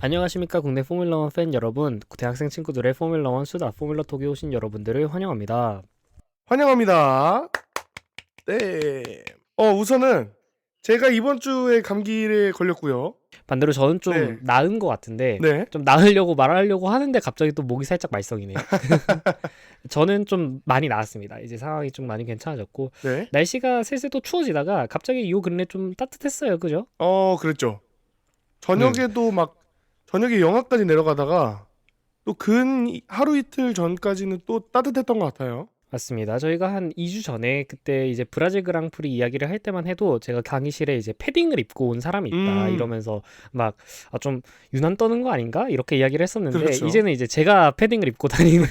안녕하십니까 국내 포뮬러1 팬 여러분, 대학생 친구들의 포뮬러1 수다 포뮬러톡에 오신 여러분들을 환영합니다. 환영합니다. 네. 우선은 제가 이번 주에 감기에 걸렸고요. 반대로 저는 좀 네. 나은 것 같은데, 네. 좀 나으려고 말하려고 하는데 갑자기 또 목이 살짝 말썽이네요. 저는 좀 많이 나았습니다. 이제 상황이 좀 많이 괜찮아졌고, 네. 날씨가 슬슬 또 추워지다가 갑자기 요 근래 좀 따뜻했어요. 그죠? 그랬죠. 음. 저녁에 영하까지 내려가다가 또 하루 이틀 전까지는 또 따뜻했던 것 같아요. 맞습니다. 저희가 한 2주 전에 그때 이제 브라질 그랑프리 이야기를 할 때만 해도 제가 강의실에 이제 패딩을 입고 온 사람이 있다 음, 이러면서 막 좀 유난 떠는 거 아닌가 이렇게 이야기를 했었는데, 그렇죠. 이제는 이제 제가 패딩을 입고 다니는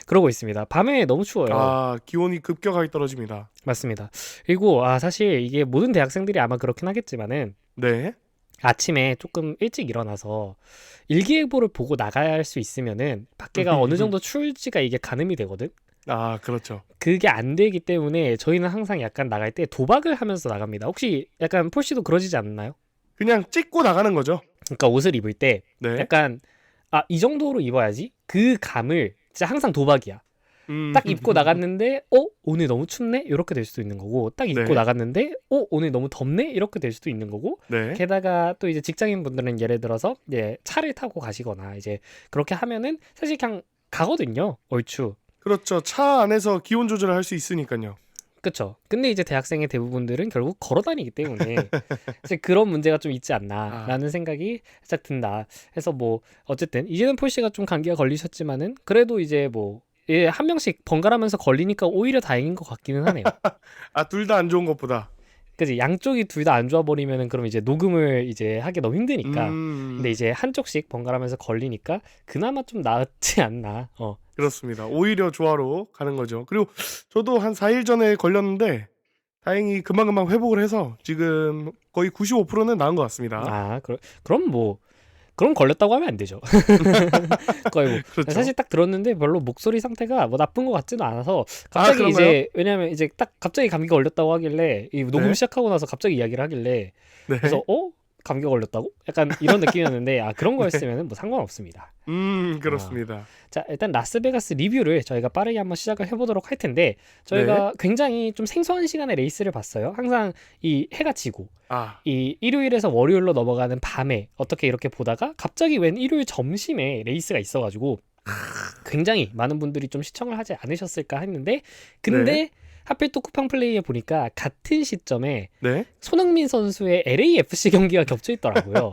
그러고 있습니다. 밤에 너무 추워요. 기온이 급격하게 떨어집니다. 맞습니다. 그리고 사실 이게 모든 대학생들이 아마 그렇긴 하겠지만은, 네. 아침에 조금 일찍 일어나서 일기예보를 보고 나갈 수 있으면은 밖에가 어느 정도 추울지가 이게 가늠이 되거든. 그렇죠. 그게 안 되기 때문에 저희는 항상 약간 나갈 때 도박을 하면서 나갑니다. 혹시 약간 폴씨도 그러시지 않나요? 그냥 찍고 나가는 거죠. 그러니까 옷을 입을 때 네. 약간 이 정도로 입어야지, 그 감을 진짜 항상 도박이야. 음, 딱 입고 나갔는데 오늘 너무 춥네? 이렇게 될 수도 있는 거고, 딱 입고 네. 나갔는데 오늘 너무 덥네? 이렇게 될 수도 있는 거고, 네. 게다가 또 이제 직장인 분들은 예를 들어서 이제 차를 타고 가시거나 이제 그렇게 하면은 사실 그냥 가거든요. 얼추. 그렇죠. 차 안에서 기온 조절을 할 수 있으니까요. 그쵸. 근데 이제 대학생의 대부분들은 결국 걸어 다니기 때문에 사실 그런 문제가 좀 있지 아, 않나라는 생각이 살짝 든다. 그래서 뭐 어쨌든 이제는 폴씨가 좀 감기가 걸리셨지만은, 그래도 이제 뭐 한 명씩 번갈아가면서 걸리니까 오히려 다행인 것 같기는 하네요. 둘 다 안 좋은 것보다. 그지? 양쪽이 둘 다 안 좋아 버리면은 그럼 이제 녹음을 이제 하기 너무 힘드니까. 근데 음, 이제 한쪽씩 번갈아가면서 걸리니까 그나마 좀 낫지 않나. 그렇습니다. 오히려 조화로 가는 거죠. 그리고 저도 한 4일 전에 걸렸는데 다행히 금방금방 회복을 해서 지금 거의 95%는 나은 것 같습니다. 그럼 뭐 그럼 걸렸다고 하면 안 되죠. 거의 뭐 그렇죠. 사실 딱 들었는데 별로 목소리 상태가 뭐 나쁜 것 같지는 않아서, 갑자기 그런가요? 이제 왜냐면 이제 딱 갑자기 감기 걸렸다고 하길래, 이 녹음 네. 시작하고 나서 갑자기 이야기를 하길래, 그래서 네. 감기 걸렸다고? 약간 이런 느낌이었는데, 그런 네. 거였으면 뭐 상관없습니다. 어. 그렇습니다. 자, 일단 라스베가스 리뷰를 저희가 빠르게 한번 시작을 해보도록 할 텐데, 네. 저희가 굉장히 좀 생소한 시간에 레이스를 봤어요. 항상 이 해가 지고 아, 이 일요일에서 월요일로 넘어가는 밤에 어떻게 이렇게 보다가 갑자기 웬 일요일 점심에 레이스가 있어가지고 굉장히 많은 분들이 좀 시청을 하지 않으셨을까 했는데, 네. 근데 하필 또 쿠팡 플레이에 보니까 같은 시점에 네. 손흥민 선수의 LAFC 경기가 겹쳐 있더라고요.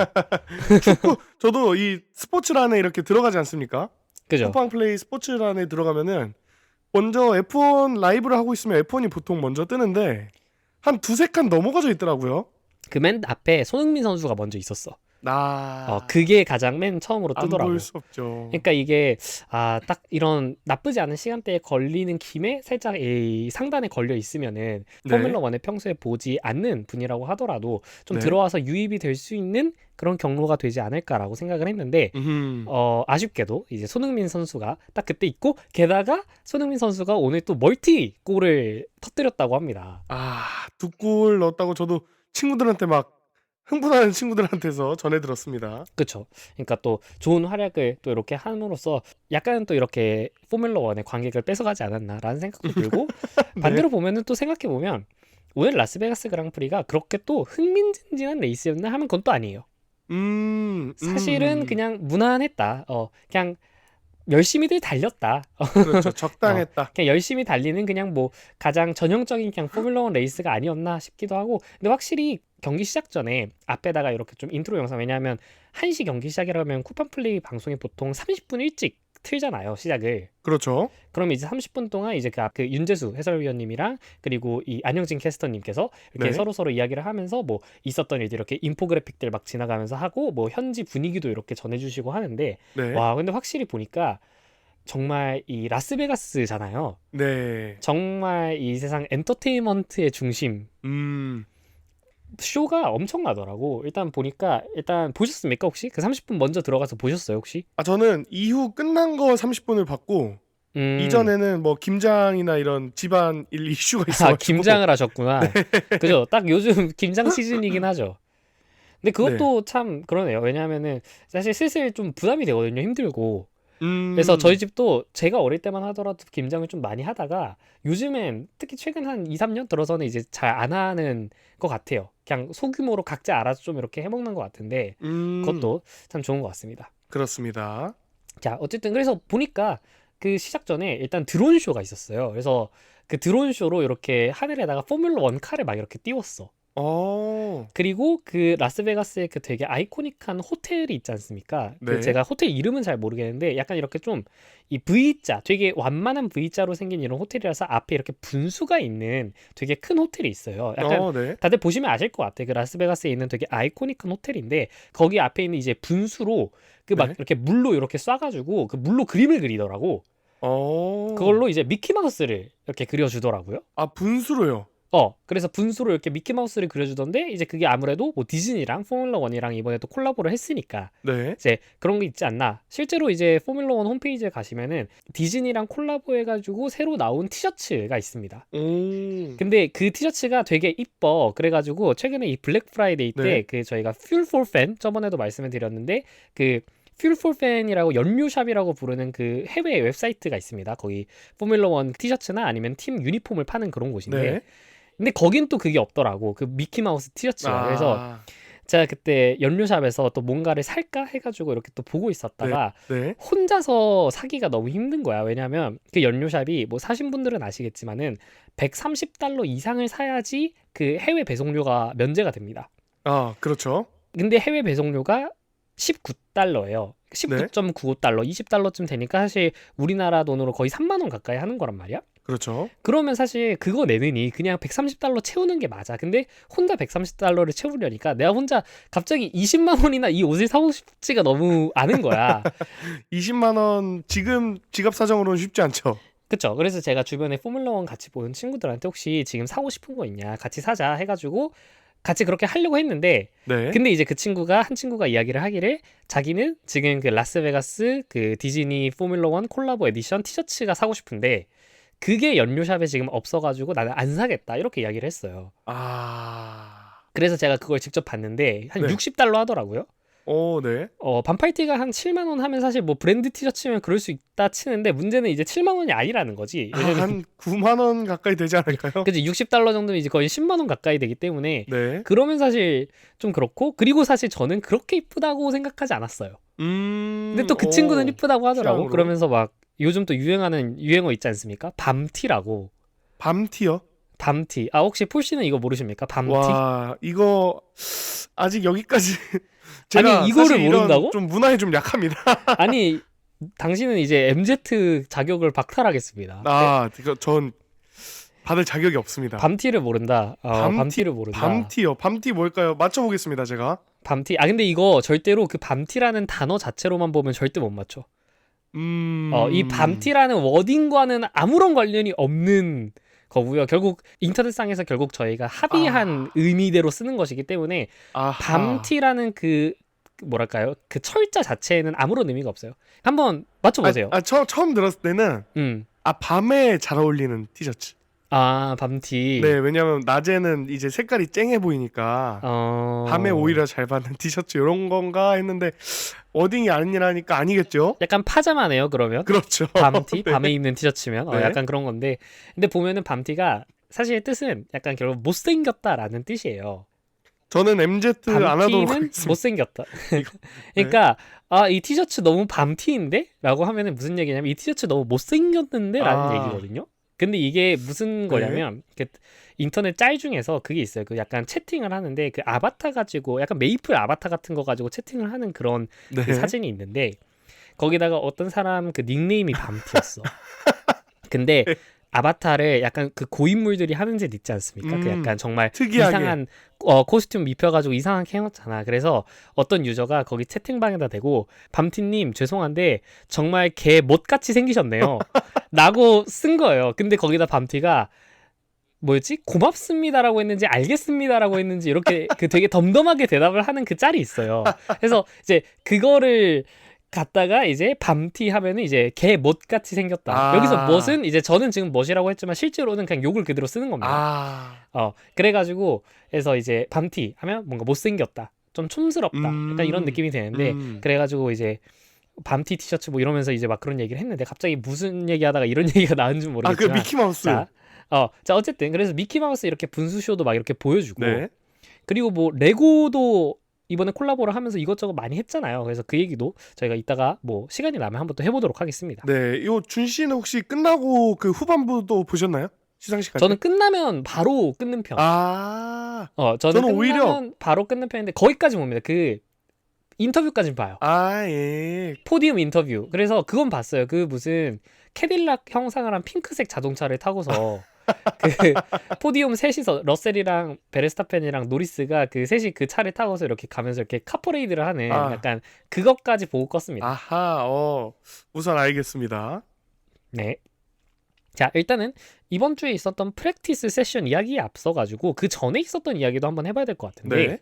저도 이 스포츠란에 이렇게 들어가지 않습니까? 그죠? 쿠팡 플레이 스포츠란에 들어가면은 먼저 F1 라이브를 하고 있으면 F1이 보통 먼저 뜨는데 한 두세 칸 넘어가져 있더라고요. 그 맨 앞에 손흥민 선수가 먼저 있었어. 아, 그게 가장 맨 처음으로 안 볼 뜨더라고. 수 없죠. 그러니까 이게 딱 이런 나쁘지 않은 시간대에 걸리는 김에 살짝 이 상단에 걸려 있으면은 네. 포뮬러 1에 평소에 보지 않는 분이라고 하더라도 좀 네. 들어와서 유입이 될 수 있는 그런 경로가 되지 않을까라고 생각을 했는데, 음. 아쉽게도 이제 손흥민 선수가 딱 그때 있고, 게다가 손흥민 선수가 오늘 또 멀티 골을 터뜨렸다고 합니다. 두 골 넣었다고 저도 친구들한테 막 흥분하는 친구들한테서 전해 들었습니다. 그쵸. 그러니까 또 좋은 활약을 또 이렇게 함으로써 약간 또 이렇게 포뮬러 1의 관객을 뺏어가지 않았나라는 생각도 들고, 네. 반대로 보면은 또 생각해 보면 오늘 라스베가스 그랑프리가 그렇게 또 흥미진진한 레이스였나 하면 그건 또 아니에요. 사실은 그냥 무난했다. 그냥 열심히들 달렸다. 그렇죠. 적당했다. 그냥 열심히 달리는 그냥 뭐 가장 전형적인 그냥 포뮬러 1 레이스가 아니었나 싶기도 하고, 근데 확실히 경기 시작 전에 앞에다가 이렇게 좀 인트로 영상, 왜냐하면 1시 경기 시작이라면 쿠팡 플레이 방송이 보통 30분 일찍 틀잖아요, 시작을. 그렇죠. 그러면 이제 30분 동안 이제 그 윤재수 해설위원님이랑 그리고 이 안영진 캐스터님께서 이렇게 네. 서로 이야기를 하면서 뭐 있었던 일들 이렇게 인포그래픽들 막 지나가면서 하고, 뭐 현지 분위기도 이렇게 전해주시고 하는데, 네. 와 근데 확실히 보니까 정말 이 라스베가스잖아요. 네. 정말 이 세상 엔터테인먼트의 중심, 음. 쇼가 엄청나더라고. 일단 보니까, 일단 보셨습니까 혹시? 그 30분 먼저 들어가서 보셨어요 혹시? 저는 이후 끝난 거 30분을 봤고 음. 이전에는 뭐 김장이나 이런 집안 일 이슈가 있어 가지고 김장을 네. 하셨구나. 그죠? 딱 요즘 김장 시즌이긴 하죠. 근데 그것도 참 그러네요. 왜냐하면은 사실 슬슬 좀 부담이 되거든요. 힘들고. 그래서 저희 집도 제가 어릴 때만 하더라도 김장을 좀 많이 하다가 요즘엔 특히 최근 한 2, 3년 들어서는 이제 잘 안 하는 것 같아요. 그냥 소규모로 각자 알아서 좀 이렇게 해먹는 것 같은데 그것도 참 좋은 것 같습니다. 그렇습니다. 자, 어쨌든 그래서 보니까 그 시작 전에 일단 드론 쇼가 있었어요. 그래서 그 드론 쇼로 이렇게 하늘에다가 포뮬러 원 카를 막 이렇게 띄웠어. 어. 그리고 그 라스베가스에 그 되게 아이코닉한 호텔이 있지 않습니까? 그 네. 제가 호텔 이름은 잘 모르겠는데 약간 이렇게 좀 이 V자, 되게 완만한 V자로 생긴 이런 호텔이라서 앞에 이렇게 분수가 있는 되게 큰 호텔이 있어요. 약간 네. 다들 보시면 아실 것 같아요. 그 라스베가스에 있는 되게 아이코닉한 호텔인데 거기 앞에 있는 이제 분수로 그 막 네. 이렇게 물로 이렇게 쏴가지고 그 물로 그림을 그리더라고. 어. 그걸로 이제 미키마우스를 이렇게 그려주더라고요. 아, 분수로요. 그래서 분수로 이렇게 미키마우스를 그려주던데 이제 그게 아무래도 뭐 디즈니랑 포뮬러 1이랑 이번에 또 콜라보를 했으니까 네. 이제 그런 게 있지 않나. 실제로 이제 포뮬러 1 홈페이지에 가시면은 디즈니랑 콜라보해가지고 새로 나온 티셔츠가 있습니다. 오. 근데 그 티셔츠가 되게 이뻐. 그래가지고 최근에 이 블랙 프라이데이 때 네. 그 저희가 퓨얼 포 팬 저번에도 말씀을 드렸는데 그 퓨얼 포 팬이라고 연료샵이라고 부르는 그 해외 웹사이트가 있습니다. 거기 포뮬러 1 티셔츠나 아니면 팀 유니폼을 파는 그런 곳인데 네. 근데 거긴 또 그게 없더라고. 그 미키마우스 티셔츠가. 그래서 아. 제가 그때 연료샵에서 또 뭔가를 살까 해가지고 이렇게 또 보고 있었다가 네. 혼자서 사기가 너무 힘든 거야. 왜냐면 그 연료샵이 뭐 사신 분들은 아시겠지만은 $130 이상을 사야지 그 해외 배송료가 면제가 됩니다. 아, 그렇죠. 근데 해외 배송료가 $19예요. 네. 19.95달러, $20쯤 되니까 사실 우리나라 돈으로 거의 3만 원 가까이 하는 거란 말이야. 그렇죠. 그러면 사실 그거 내느니 그냥 $130 채우는 게 맞아. 근데 혼자 $130를 채우려니까 내가 혼자 갑자기 20만 원이나 이 옷을 사고 싶지가 너무 않은 거야. 20만 원 지금 지갑 사정으로는 쉽지 않죠. 그쵸? 그래서 제가 주변에 포뮬러 1 같이 보는 친구들한테 혹시 지금 사고 싶은 거 있냐? 같이 사자 해가지고 같이 그렇게 하려고 했는데 네. 근데 이제 한 친구가 이야기를 하기를 자기는 지금 그 라스베가스 그 디즈니 포뮬러 1 콜라보 에디션 티셔츠가 사고 싶은데 그게 연료샵에 지금 없어가지고 나는 안 사겠다 이렇게 이야기를 했어요. 아. 그래서 제가 그걸 직접 봤는데 한 네. $60 하더라고요. 네. 반팔티가 한 7만 원 하면 사실 뭐 브랜드 티셔츠면 그럴 수 있다 치는데 문제는 이제 7만 원이 아니라는 거지. 왜냐면 한 9만 원 가까이 되지 않을까요? 그치 $60 정도면 이제 거의 10만 원 가까이 되기 때문에 네. 그러면 사실 좀 그렇고 그리고 사실 저는 그렇게 이쁘다고 생각하지 않았어요. 근데 또 그 친구는 이쁘다고 하더라고. 취향으로. 그러면서 막 요즘 또 유행하는 유행어 있지 않습니까? 밤티라고. 밤티요? 밤티. 혹시 폴 씨는 이거 모르십니까? 밤티? 와, 이거 아직 여기까지 제가 아니 이거를 사실 이런 모른다고? 좀 문화에 좀 약합니다. 아니 당신은 이제 MZ 자격을 박탈하겠습니다. 이거 전 받을 자격이 없습니다. 밤티를 모른다. 밤티- 밤티를 모른다. 밤티요. 밤티 뭘까요? 맞춰보겠습니다, 제가. 밤티. 근데 이거 절대로 그 밤티라는 단어 자체로만 보면 절대 못 맞춰. 이 밤티라는 워딩과는 아무런 관련이 없는 거고요. 결국 인터넷상에서 결국 저희가 합의한 의미대로 쓰는 것이기 때문에 아하. 밤티라는 그 뭐랄까요? 그 철자 자체에는 아무런 의미가 없어요. 한번 맞춰보세요. 처음 들었을 때는 밤에 잘 어울리는 티셔츠. 밤티. 네, 왜냐면 낮에는 이제 색깔이 쨍해 보이니까 밤에 오히려 잘 받는 티셔츠 이런 건가 했는데 워딩이 아니라니까 아니겠죠? 약간 파자마네요, 그러면. 그렇죠. 밤티? 네. 밤에 입는 티셔츠면 네. 약간 그런 건데 근데 보면은 밤티가 사실 뜻은 약간 결국 못생겼다라는 뜻이에요. 저는 MZ 안 하도록 밤티는 하겠습니다. 못생겼다. 네. 그러니까 이 티셔츠 너무 밤티인데? 라고 하면은 무슨 얘기냐면 이 티셔츠 너무 못생겼는데? 라는 얘기거든요. 근데 이게 무슨 거냐면 그 인터넷 짤 중에서 그게 있어요. 그 약간 채팅을 하는데 그 아바타 가지고 약간 메이플 아바타 같은 거 가지고 채팅을 하는 그런 네. 그 사진이 있는데 거기다가 어떤 사람 그 닉네임이 밤티였어. 근데 아바타를 약간 그 고인물들이 하는 짓 있지 않습니까? 그 약간 정말 특이하게. 이상한 코스튬 입혀가지고 이상하게 해놓잖아. 그래서 어떤 유저가 거기 채팅방에다 대고 밤티님 죄송한데 정말 개 못같이 생기셨네요. 라고 쓴 거예요. 근데 거기다 밤티가 뭐였지? 고맙습니다라고 했는지 알겠습니다라고 했는지 이렇게 그 되게 덤덤하게 대답을 하는 그 짤이 있어요. 그래서 이제 그거를 갔다가 이제 밤티 하면은 이제 개 못같이 생겼다. 여기서 못은 이제 저는 지금 못이라고 했지만 실제로는 그냥 욕을 그대로 쓰는 겁니다. 그래가지고 해서 이제 밤티 하면 뭔가 못생겼다. 좀 촌스럽다. 약간 이런 느낌이 드는데 그래가지고 이제 밤티 티셔츠 뭐 이러면서 이제 막 그런 얘기를 했는데 갑자기 무슨 얘기하다가 이런 얘기가 나온 줄 아, 그 모르겠지만 미키마우스. 자 어쨌든 그래서 미키마우스 이렇게 분수쇼도 막 이렇게 보여주고 네. 그리고 뭐 레고도 이번에 콜라보를 하면서 이것저것 많이 했잖아요. 그래서 그 얘기도 저희가 이따가 뭐 시간이 나면 한번 또 해보도록 하겠습니다. 네. 요 준 씨는 혹시 끝나고 그 후반부도 보셨나요? 시상식 할 저는 때? 끝나면 바로 끊는 편. 아. 저는 저는 오히려 끝나면 바로 끊는 편인데 거기까지 봅니다. 그 인터뷰까지 봐요. 아, 예. 포디움 인터뷰. 그래서 그건 봤어요. 그 무슨 캐딜락 형상을 한 핑크색 자동차를 타고서 그 포디움 셋이서 러셀이랑 베르스타펜이랑 노리스가 그 셋이 그 차를 타고서 이렇게 가면서 이렇게 카퍼레이드를 하는 아. 약간 그것까지 보고 껐습니다. 아하. 우선 알겠습니다. 네. 자, 일단은 이번 주에 있었던 프랙티스 세션 이야기에 앞서가지고 그 전에 있었던 이야기도 한번 해봐야 될 것 같은데 네.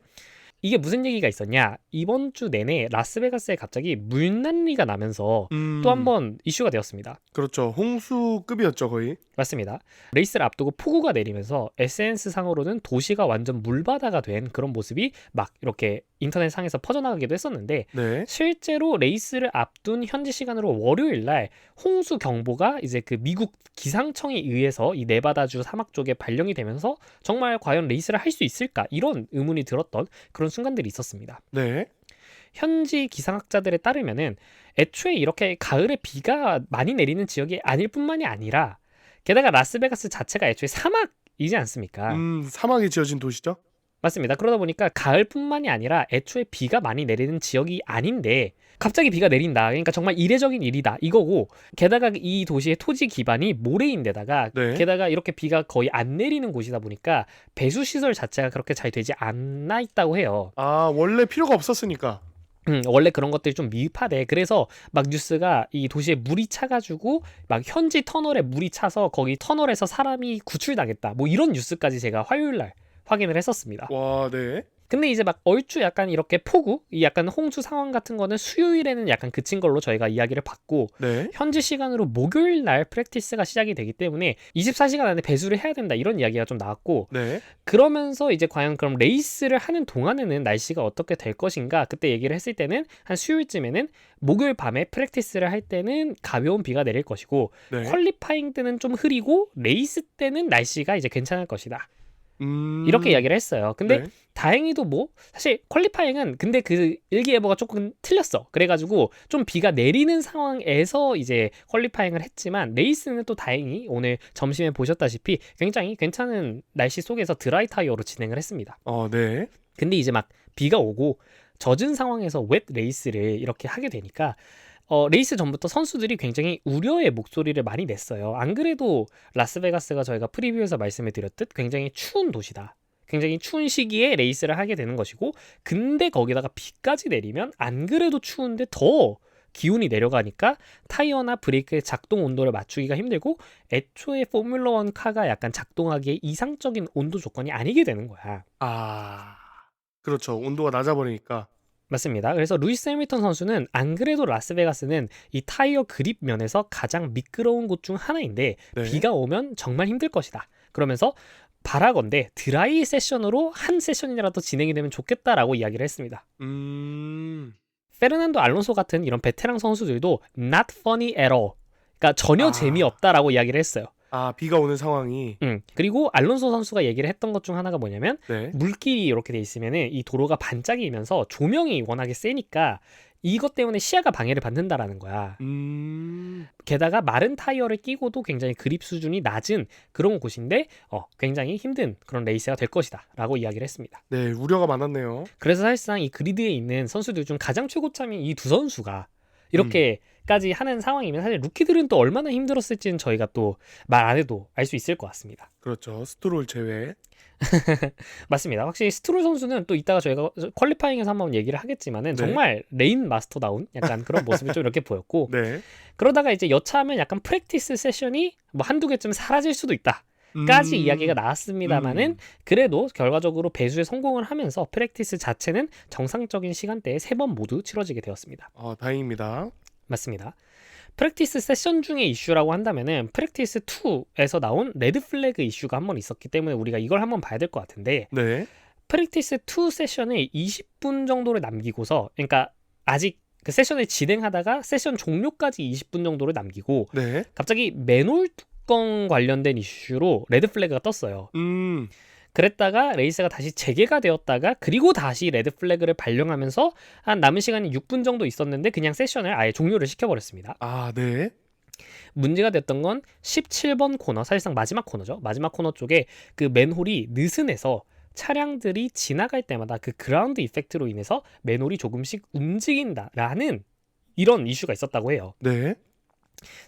이게 무슨 얘기가 있었냐? 이번 주 내내 라스베가스에 갑자기 물난리가 나면서 또 한번 이슈가 되었습니다. 그렇죠. 홍수급이었죠, 거의. 맞습니다. 레이스를 앞두고 폭우가 내리면서 SNS 상으로는 도시가 완전 물바다가 된 그런 모습이 막 이렇게 인터넷 상에서 퍼져나가기도 했었는데 네. 실제로 레이스를 앞둔 현지 시간으로 월요일 날 홍수 경보가 이제 그 미국 기상청에 의해서 이 네바다주 사막 쪽에 발령이 되면서 정말 과연 레이스를 할 수 있을까 이런 의문이 들었던 그런 순간들이 있었습니다. 네. 현지 기상학자들에 따르면은 애초에 이렇게 가을에 비가 많이 내리는 지역이 아닐 뿐만이 아니라 게다가 라스베가스 자체가 애초에 사막이지 않습니까? 사막에 지어진 도시죠? 맞습니다. 그러다 보니까 가을뿐만이 아니라 애초에 비가 많이 내리는 지역이 아닌데 갑자기 비가 내린다. 그러니까 정말 이례적인 일이다. 이거고 게다가 이 도시의 토지 기반이 모래인데다가 네. 게다가 이렇게 비가 거의 안 내리는 곳이다 보니까 배수 시설 자체가 그렇게 잘 되지 않아 있다고 해요. 아, 원래 필요가 없었으니까. 원래 그런 것들이 좀 미흡하대. 그래서 막 뉴스가 이 도시에 물이 차가지고 막 현지 터널에 물이 차서 거기 터널에서 사람이 구출당했다. 뭐 이런 뉴스까지 제가 화요일 날 확인을 했었습니다. 와, 네. 근데 이제 막 얼추 약간 이렇게 폭우, 이 약간 홍수 상황 같은 거는 수요일에는 약간 그친 걸로 저희가 이야기를 받고 네. 현지 시간으로 목요일 날 프랙티스가 시작이 되기 때문에 24시간 안에 배수를 해야 된다 이런 이야기가 좀 나왔고 네. 그러면서 이제 과연 그럼 레이스를 하는 동안에는 날씨가 어떻게 될 것인가 그때 얘기를 했을 때는 한 수요일쯤에는 목요일 밤에 프랙티스를 할 때는 가벼운 비가 내릴 것이고 네. 퀄리파잉 때는 좀 흐리고 레이스 때는 날씨가 이제 괜찮을 것이다. 이렇게 이야기를 했어요. 근데 네. 다행히도 뭐 사실 퀄리파잉은 근데 그 일기예보가 조금 틀렸어. 그래가지고 좀 비가 내리는 상황에서 이제 퀄리파잉을 했지만 레이스는 또 다행히 오늘 점심에 보셨다시피 굉장히 괜찮은 날씨 속에서 드라이 타이어로 진행을 했습니다. 네. 근데 이제 막 비가 오고 젖은 상황에서 웻 레이스를 이렇게 하게 되니까 레이스 전부터 선수들이 굉장히 우려의 목소리를 많이 냈어요. 안 그래도 라스베가스가 저희가 프리뷰에서 말씀을 드렸듯 굉장히 추운 도시다. 굉장히 추운 시기에 레이스를 하게 되는 것이고 근데 거기다가 비까지 내리면 안 그래도 추운데 더 기온이 내려가니까 타이어나 브레이크의 작동 온도를 맞추기가 힘들고 애초에 포뮬러 1 카가 약간 작동하기에 이상적인 온도 조건이 아니게 되는 거야. 아, 그렇죠. 온도가 낮아버리니까. 맞습니다. 그래서 루이스 해밀턴 선수는 안 그래도 라스베가스는 이 타이어 그립 면에서 가장 미끄러운 곳 중 하나인데 네. 비가 오면 정말 힘들 것이다. 그러면서 바라건대 드라이 세션으로 한 세션이라도 진행이 되면 좋겠다라고 이야기를 했습니다. 페르난도 알론소 같은 이런 베테랑 선수들도 not funny at all. 그러니까 전혀 재미없다라고 이야기를 했어요. 아, 비가 오는 상황이. 그리고 알론소 선수가 얘기를 했던 것 중 하나가 뭐냐면 네. 물길이 이렇게 돼 있으면은 이 도로가 반짝이면서 조명이 워낙에 세니까 이것 때문에 시야가 방해를 받는다라는 거야. 게다가 마른 타이어를 끼고도 굉장히 그립 수준이 낮은 그런 곳인데 굉장히 힘든 그런 레이스가 될 것이다 라고 이야기를 했습니다. 네, 우려가 많았네요. 그래서 사실상 이 그리드에 있는 선수들 중 가장 최고참인 이 두 선수가 이렇게까지 하는 상황이면 사실 루키들은 또 얼마나 힘들었을지는 저희가 또 말 안 해도 알 수 있을 것 같습니다. 그렇죠. 스트롤 제외. 맞습니다. 확실히 스트롤 선수는 또 이따가 저희가 퀄리파잉에서 한번 얘기를 하겠지만은 네. 정말 레인 마스터다운 약간 그런 모습이 좀 이렇게 보였고 네. 그러다가 이제 여차하면 약간 프랙티스 세션이 뭐 한두 개쯤 사라질 수도 있다. 까지 이야기가 나왔습니다만은 그래도 결과적으로 배수에 성공을 하면서 프랙티스 자체는 정상적인 시간대에 3번 모두 치러지게 되었습니다. 다행입니다. 맞습니다. 프랙티스 세션 중에 이슈라고 한다면은 프랙티스 2에서 나온 레드 플래그 이슈가 한 번 있었기 때문에 우리가 이걸 한번 봐야 될 것 같은데 네. 프랙티스 2 세션을 20분 정도를 남기고서, 그러니까 아직 그 세션을 진행하다가 세션 종료까지 20분 정도를 남기고 네. 갑자기 맨홀 뚜껑 관련된 이슈로 레드 플래그가 떴어요. 그랬다가 레이스가 다시 재개가 되었다가 그리고 다시 레드 플래그를 발령하면서 한 남은 시간이 6분 정도 있었는데 그냥 세션을 아예 종료를 시켜버렸습니다. 아, 네. 문제가 됐던 건 17번 코너, 사실상 마지막 코너죠. 마지막 코너 쪽에 그 맨홀이 느슨해서 차량들이 지나갈 때마다 그 그라운드 이펙트로 인해서 맨홀이 조금씩 움직인다라는 이런 이슈가 있었다고 해요. 네.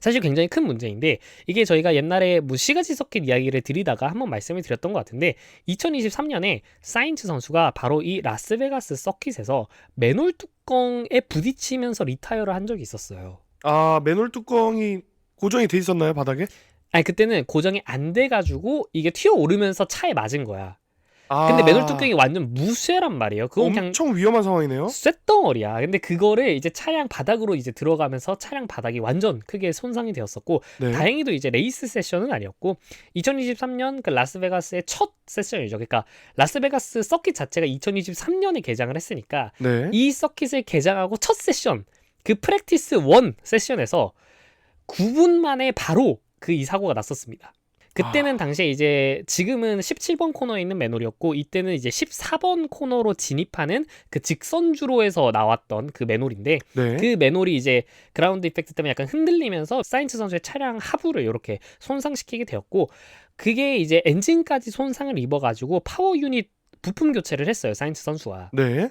사실 굉장히 큰 문제인데 이게 저희가 옛날에 뭐 시가지 서킷 이야기를 드리다가 한번 말씀을 드렸던 것 같은데 2023년에 사인츠 선수가 바로 이 라스베가스 서킷에서 맨홀 뚜껑에 부딪히면서 리타이어를 한 적이 있었어요. 아, 맨홀 뚜껑이 고정이 돼 있었나요, 바닥에? 아니 그때는 고정이 안 돼가지고 이게 튀어오르면서 차에 맞은 거야. 아, 근데 맨홀 뚜껑이 완전 무쇠란 말이에요. 그건 그냥 엄청 위험한 상황이네요. 쇳덩어리야. 근데 그거를 이제 차량 바닥으로 이제 들어가면서 차량 바닥이 완전 크게 손상이 되었었고 네. 다행히도 이제 레이스 세션은 아니었고 2023년 그 라스베가스의 첫 세션이죠. 그러니까 라스베가스 서킷 자체가 2023년에 개장을 했으니까 네. 이 서킷을 개장하고 첫 세션 그 프랙티스 1 세션에서 9분 만에 바로 그 이 사고가 났었습니다. 그때는 당시에 이제 지금은 17번 코너에 있는 맨홀이었고 이때는 이제 14번 코너로 진입하는 그 직선주로에서 나왔던 그 맨홀인데 네. 그 맨홀이 이제 그라운드 이펙트 때문에 약간 흔들리면서 사인츠 선수의 차량 하부를 이렇게 손상시키게 되었고 그게 이제 엔진까지 손상을 입어가지고 파워 유닛 부품 교체를 했어요. 사인츠 선수가. 네.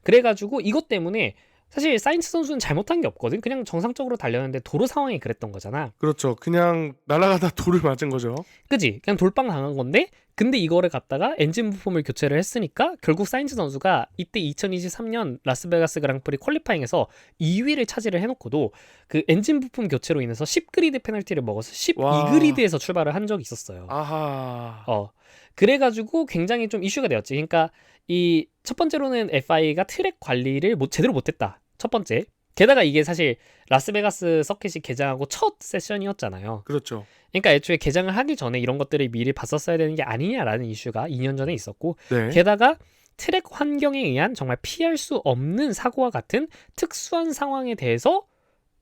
그래가지고 이것 때문에 사실 사인츠 선수는 잘못한 게 없거든. 그냥 정상적으로 달렸는데 도로 상황이 그랬던 거잖아. 그렇죠. 그냥 날아가다 돌을 맞은 거죠. 그지? 그냥 돌빵 당한 건데 근데 이거를 갖다가 엔진 부품을 교체를 했으니까 결국 사인츠 선수가 이때 2023년 라스베가스 그랑프리 퀄리파잉에서 2위를 차지를 해놓고도 그 엔진 부품 교체로 인해서 10그리드 페널티를 먹어서 와. 12그리드에서 출발을 한 적이 있었어요. 아하. 그래가지고 굉장히 좀 이슈가 되었지. 그러니까 이 첫 번째로는 FI가 트랙 관리를 제대로 못했다. 첫 번째. 게다가 이게 사실 라스베가스 서킷이 개장하고 첫 세션이었잖아요. 그렇죠. 그러니까 애초에 개장을 하기 전에 이런 것들을 미리 봤었어야 되는 게 아니냐라는 이슈가 2년 전에 있었고 네. 게다가 트랙 환경에 의한 정말 피할 수 없는 사고와 같은 특수한 상황에 대해서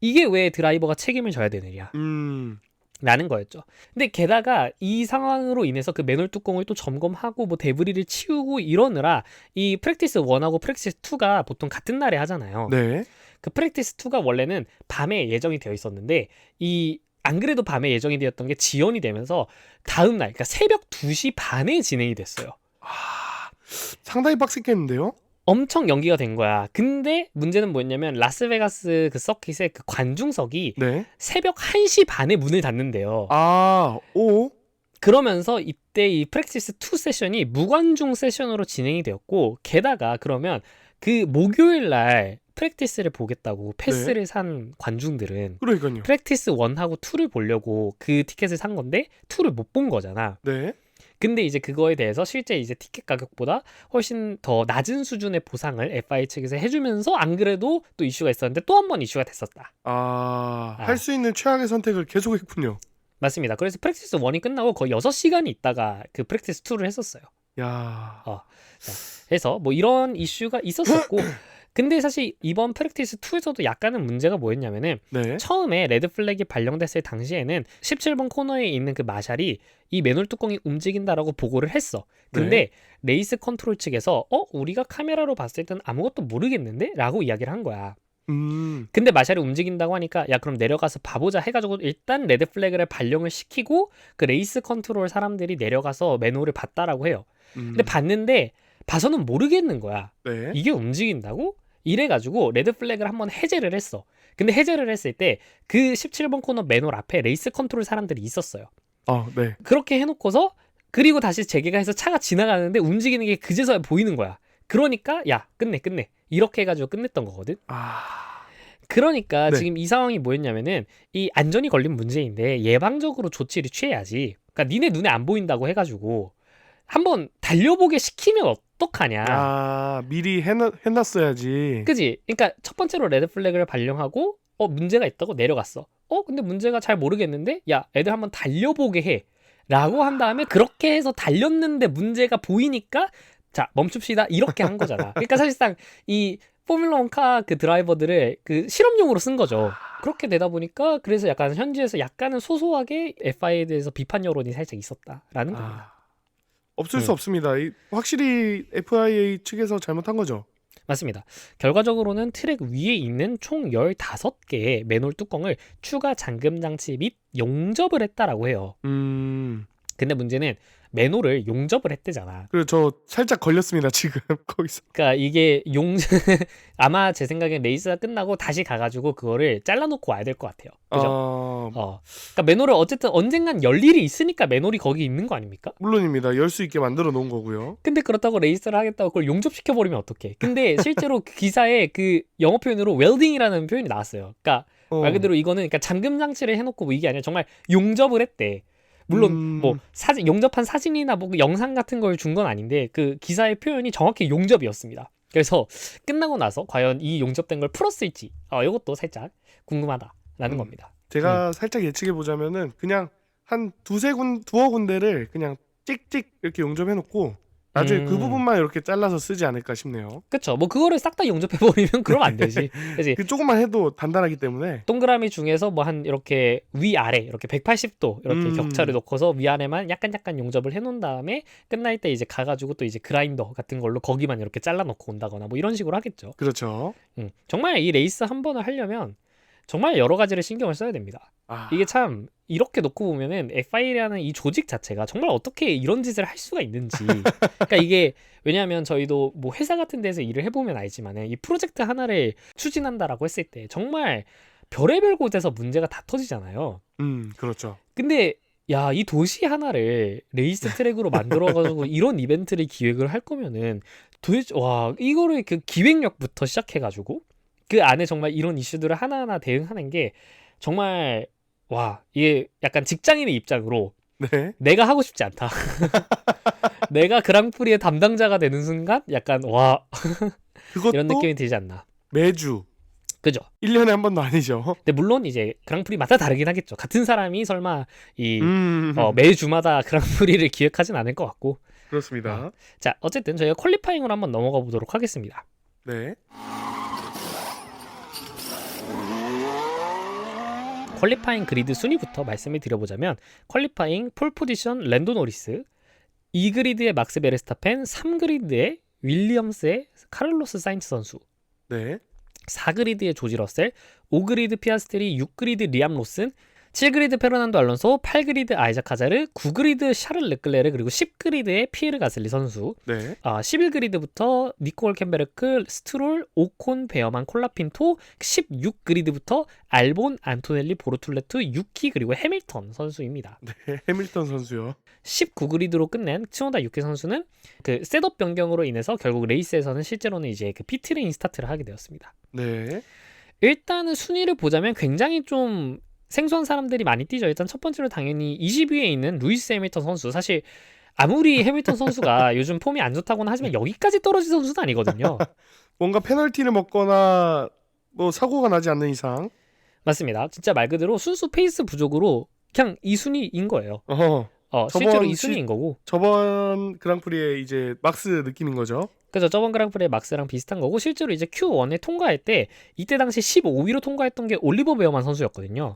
이게 왜 드라이버가 책임을 져야 되느냐 라는 거였죠. 근데 게다가 이 상황으로 인해서 그 맨홀 뚜껑을 또 점검하고 뭐 데브리를 치우고 이러느라 이 프랙티스 1하고 프랙티스 2가 보통 같은 날에 하잖아요. 네. 그 프랙티스 2가 원래는 밤에 예정이 되어 있었는데 안 그래도 밤에 예정이 되었던 게 지연이 되면서 다음 날 그러니까 새벽 2시 반에 진행이 됐어요. 상당히 빡셌겠는데요? 엄청 연기가 된 거야. 근데 문제는 뭐였냐면 라스베가스 그 서킷의 그 관중석이 네. 새벽 1시 반에 문을 닫는데요. 아, 오. 그러면서 이때 이 프랙티스 2 세션이 무관중 세션으로 진행이 되었고 게다가 그러면 그 목요일 날 프랙티스를 보겠다고 패스를 산 관중들은 그러니까요. 프랙티스 1하고 2를 보려고 그 티켓을 산 건데 2를 못 본 거잖아. 네. 근데 이제 그거에 대해서 실제 이제 티켓 가격보다 훨씬 더 낮은 수준의 보상을 FI 측에서 해주면서 안 그래도 또 이슈가 있었는데 또 한 번 이슈가 됐었다. 할 수 있는 최악의 선택을 계속했군요. 맞습니다. 그래서 프랙티스 1이 끝나고 거의 6시간이 있다가 그 프랙티스 2를 했었어요. 야. 그래서 뭐 이런 이슈가 있었었고 근데 사실 이번 프랙티스 2에서도 약간은 문제가 뭐였냐면은 네. 처음에 레드 플래기 발령됐을 당시에는 17번 코너에 있는 그 마샬이 이 맨홀 뚜껑이 움직인다라고 보고를 했어. 근데 레이스 컨트롤 측에서 우리가 카메라로 봤을 땐 아무것도 모르겠는데? 라고 이야기를 한 거야. 근데 마샬이 움직인다고 하니까 야 그럼 내려가서 봐보자 해가지고 일단 레드 플래그를 발령을 시키고 그 레이스 컨트롤 사람들이 내려가서 맨홀을 봤다라고 해요. 근데 봤는데 봐서는 모르겠는 거야. 네. 이게 움직인다고? 이래가지고 레드 플래그를 한번 해제를 했어. 근데 해제를 했을 때 그 17번 코너 맨홀 앞에 레이스 컨트롤 사람들이 있었어요. 네. 그렇게 해놓고서 그리고 다시 재개가 해서 차가 지나가는데 움직이는 게 그제서야 보이는 거야. 그러니까 야 끝내 이렇게 해가지고 끝냈던 거거든. 그러니까 네. 지금 이 상황이 뭐였냐면은 이 안전이 걸린 문제인데 예방적으로 조치를 취해야지. 그러니까 니네 눈에 안 보인다고 해가지고 한번 달려보게 시키면 어떡하냐. 미리 해놨어야지. 그지? 그러니까 첫 번째로 레드 플래그를 발령하고 문제가 있다고 내려갔어. 근데 문제가 잘 모르겠는데 야 애들 한번 달려보게 해 라고 한 다음에 그렇게 해서 달렸는데 문제가 보이니까 자 멈춥시다 이렇게 한 거잖아. 그러니까 사실상 이 포뮬러 1카 그 드라이버들을 그 실험용으로 쓴 거죠. 그렇게 되다 보니까 그래서 약간 현지에서 약간은 소소하게 FIA에 대해서 비판 여론이 살짝 있었다라는 겁니다. 없을 수 없습니다. 확실히 FIA 측에서 잘못한 거죠. 맞습니다. 결과적으로는 트랙 위에 있는 총 15개의 맨홀 뚜껑을 추가 잠금 장치 및 용접을 했다라고 해요. 근데 문제는 맨홀을 용접을 했대잖아. 그리고 저 살짝 걸렸습니다 지금 거기서. 그러니까 이게 아마 제 생각엔 레이스가 끝나고 다시 가가지고 그거를 잘라놓고 와야 될 것 같아요. 그죠? 그러니까 맨홀을 어쨌든 언젠간 열 일이 있으니까 맨홀이 거기 있는 거 아닙니까? 물론입니다. 열 수 있게 만들어 놓은 거고요. 근데 그렇다고 레이스를 하겠다고 그걸 용접시켜 버리면 어떡해? 근데 실제로 그 기사에 그 영어 표현으로 웰딩이라는 표현이 나왔어요. 그러니까 말 그대로 이거는 그러니까 잠금 장치를 해놓고 뭐 이게 아니라 정말 용접을 했대. 물론 뭐 사진 용접한 사진이나 뭐 영상 같은 걸 준 건 아닌데 그 기사의 표현이 정확히 용접이었습니다. 그래서 끝나고 나서 과연 이 용접된 걸 풀었을지 이것도 살짝 궁금하다라는 겁니다. 제가 살짝 예측해 보자면은 그냥 한 두어 군데를 그냥 찍찍 이렇게 용접해 놓고 나중에 그 부분만 이렇게 잘라서 쓰지 않을까 싶네요. 그쵸. 뭐 그거를 싹 다 용접해 버리면 그럼 안 되지. 그치? 그 조금만 해도 단단하기 때문에. 동그라미 중에서 뭐 한 이렇게 위아래 이렇게 180도 이렇게 격차를 놓고서 위아래만 약간 용접을 해놓은 다음에 끝날 때 이제 가가지고 또 이제 그라인더 같은 걸로 거기만 이렇게 잘라놓고 온다거나 뭐 이런 식으로 하겠죠. 그렇죠. 정말 이 레이스 한 번을 하려면 정말 여러 가지를 신경을 써야 됩니다. 이게 참 이렇게 놓고 보면은 FIA라는 이 조직 자체가 정말 어떻게 이런 짓을 할 수가 있는지. 그러니까 이게 왜냐하면 저희도 뭐 회사 같은 데서 일을 해보면 알지만은 이 프로젝트 하나를 추진한다라고 했을 때 정말 별의별 곳에서 문제가 다 터지잖아요. 그렇죠. 근데 야, 이 도시 하나를 레이스 트랙으로 만들어가지고 이런 이벤트를 기획을 할 거면은 도대체 와 이거를 그 기획력부터 시작해가지고 그 안에 정말 이런 이슈들을 하나하나 대응하는 게 정말 와 이게 약간 직장인의 입장으로 네. 내가 하고 싶지 않다. 내가 그랑프리의 담당자가 되는 순간 약간 와 그것도 이런 느낌이 들지 않나. 매주 그죠? 1년에 한 번도 아니죠. 근데 물론 이제 그랑프리마다 다르긴 하겠죠. 같은 사람이 설마 이 매주마다 그랑프리를 기획하진 않을 것 같고. 그렇습니다. 자 어쨌든 저희가 퀄리파잉으로 한번 넘어가 보도록 하겠습니다. 네. 퀄리파잉 그리드 순위부터 말씀을 드려보자면 퀄리파잉 폴 포지션 랜도 노리스, 2그리드의 막스 베르스타펜, 3그리드의 윌리엄스의 카를로스 사인츠 선수, 네. 4그리드의 조지 러셀, 5그리드 피아스트리, 6그리드 리암 로슨, 7그리드 페르난도 알론소, 8그리드 아이작 카자르, 9그리드 샤를 르클레르, 그리고 10그리드의 피에르 가슬리 선수, 네. 11그리드부터 니콜 캠베르크, 스트롤, 오콘, 베어만, 콜라핀토, 16그리드부터 알본, 안토넬리, 보르툴레투, 유키, 그리고 해밀턴 선수입니다. 네. 해밀턴 선수요. 19그리드로 끝낸 츠노다 유키 선수는 그 셋업 변경으로 인해서 결국 레이스에서는 실제로는 이제 그 피트레인 스타트를 하게 되었습니다. 네. 일단은 순위를 보자면 굉장히 좀 생소한 사람들이 많이 뛰죠. 일단 첫 번째로 당연히 20위에 있는 루이스 해밀턴 선수. 사실 아무리 해밀턴 선수가 요즘 폼이 안 좋다고는 하지만 여기까지 떨어진 선수는 아니거든요. 뭔가 페널티를 먹거나 뭐 사고가 나지 않는 이상. 맞습니다. 진짜 말 그대로 순수 페이스 부족으로 그냥 이 순위인 거예요. 실제로 이 순위인 거고. 저번 그랑프리의 이제 막스 느낌인 거죠. 그래서 저번 그랑프리의 막스랑 비슷한 거고 실제로 이제 Q1에 통과할 때 이때 당시 15위로 통과했던 게 올리버 베어만 선수였거든요.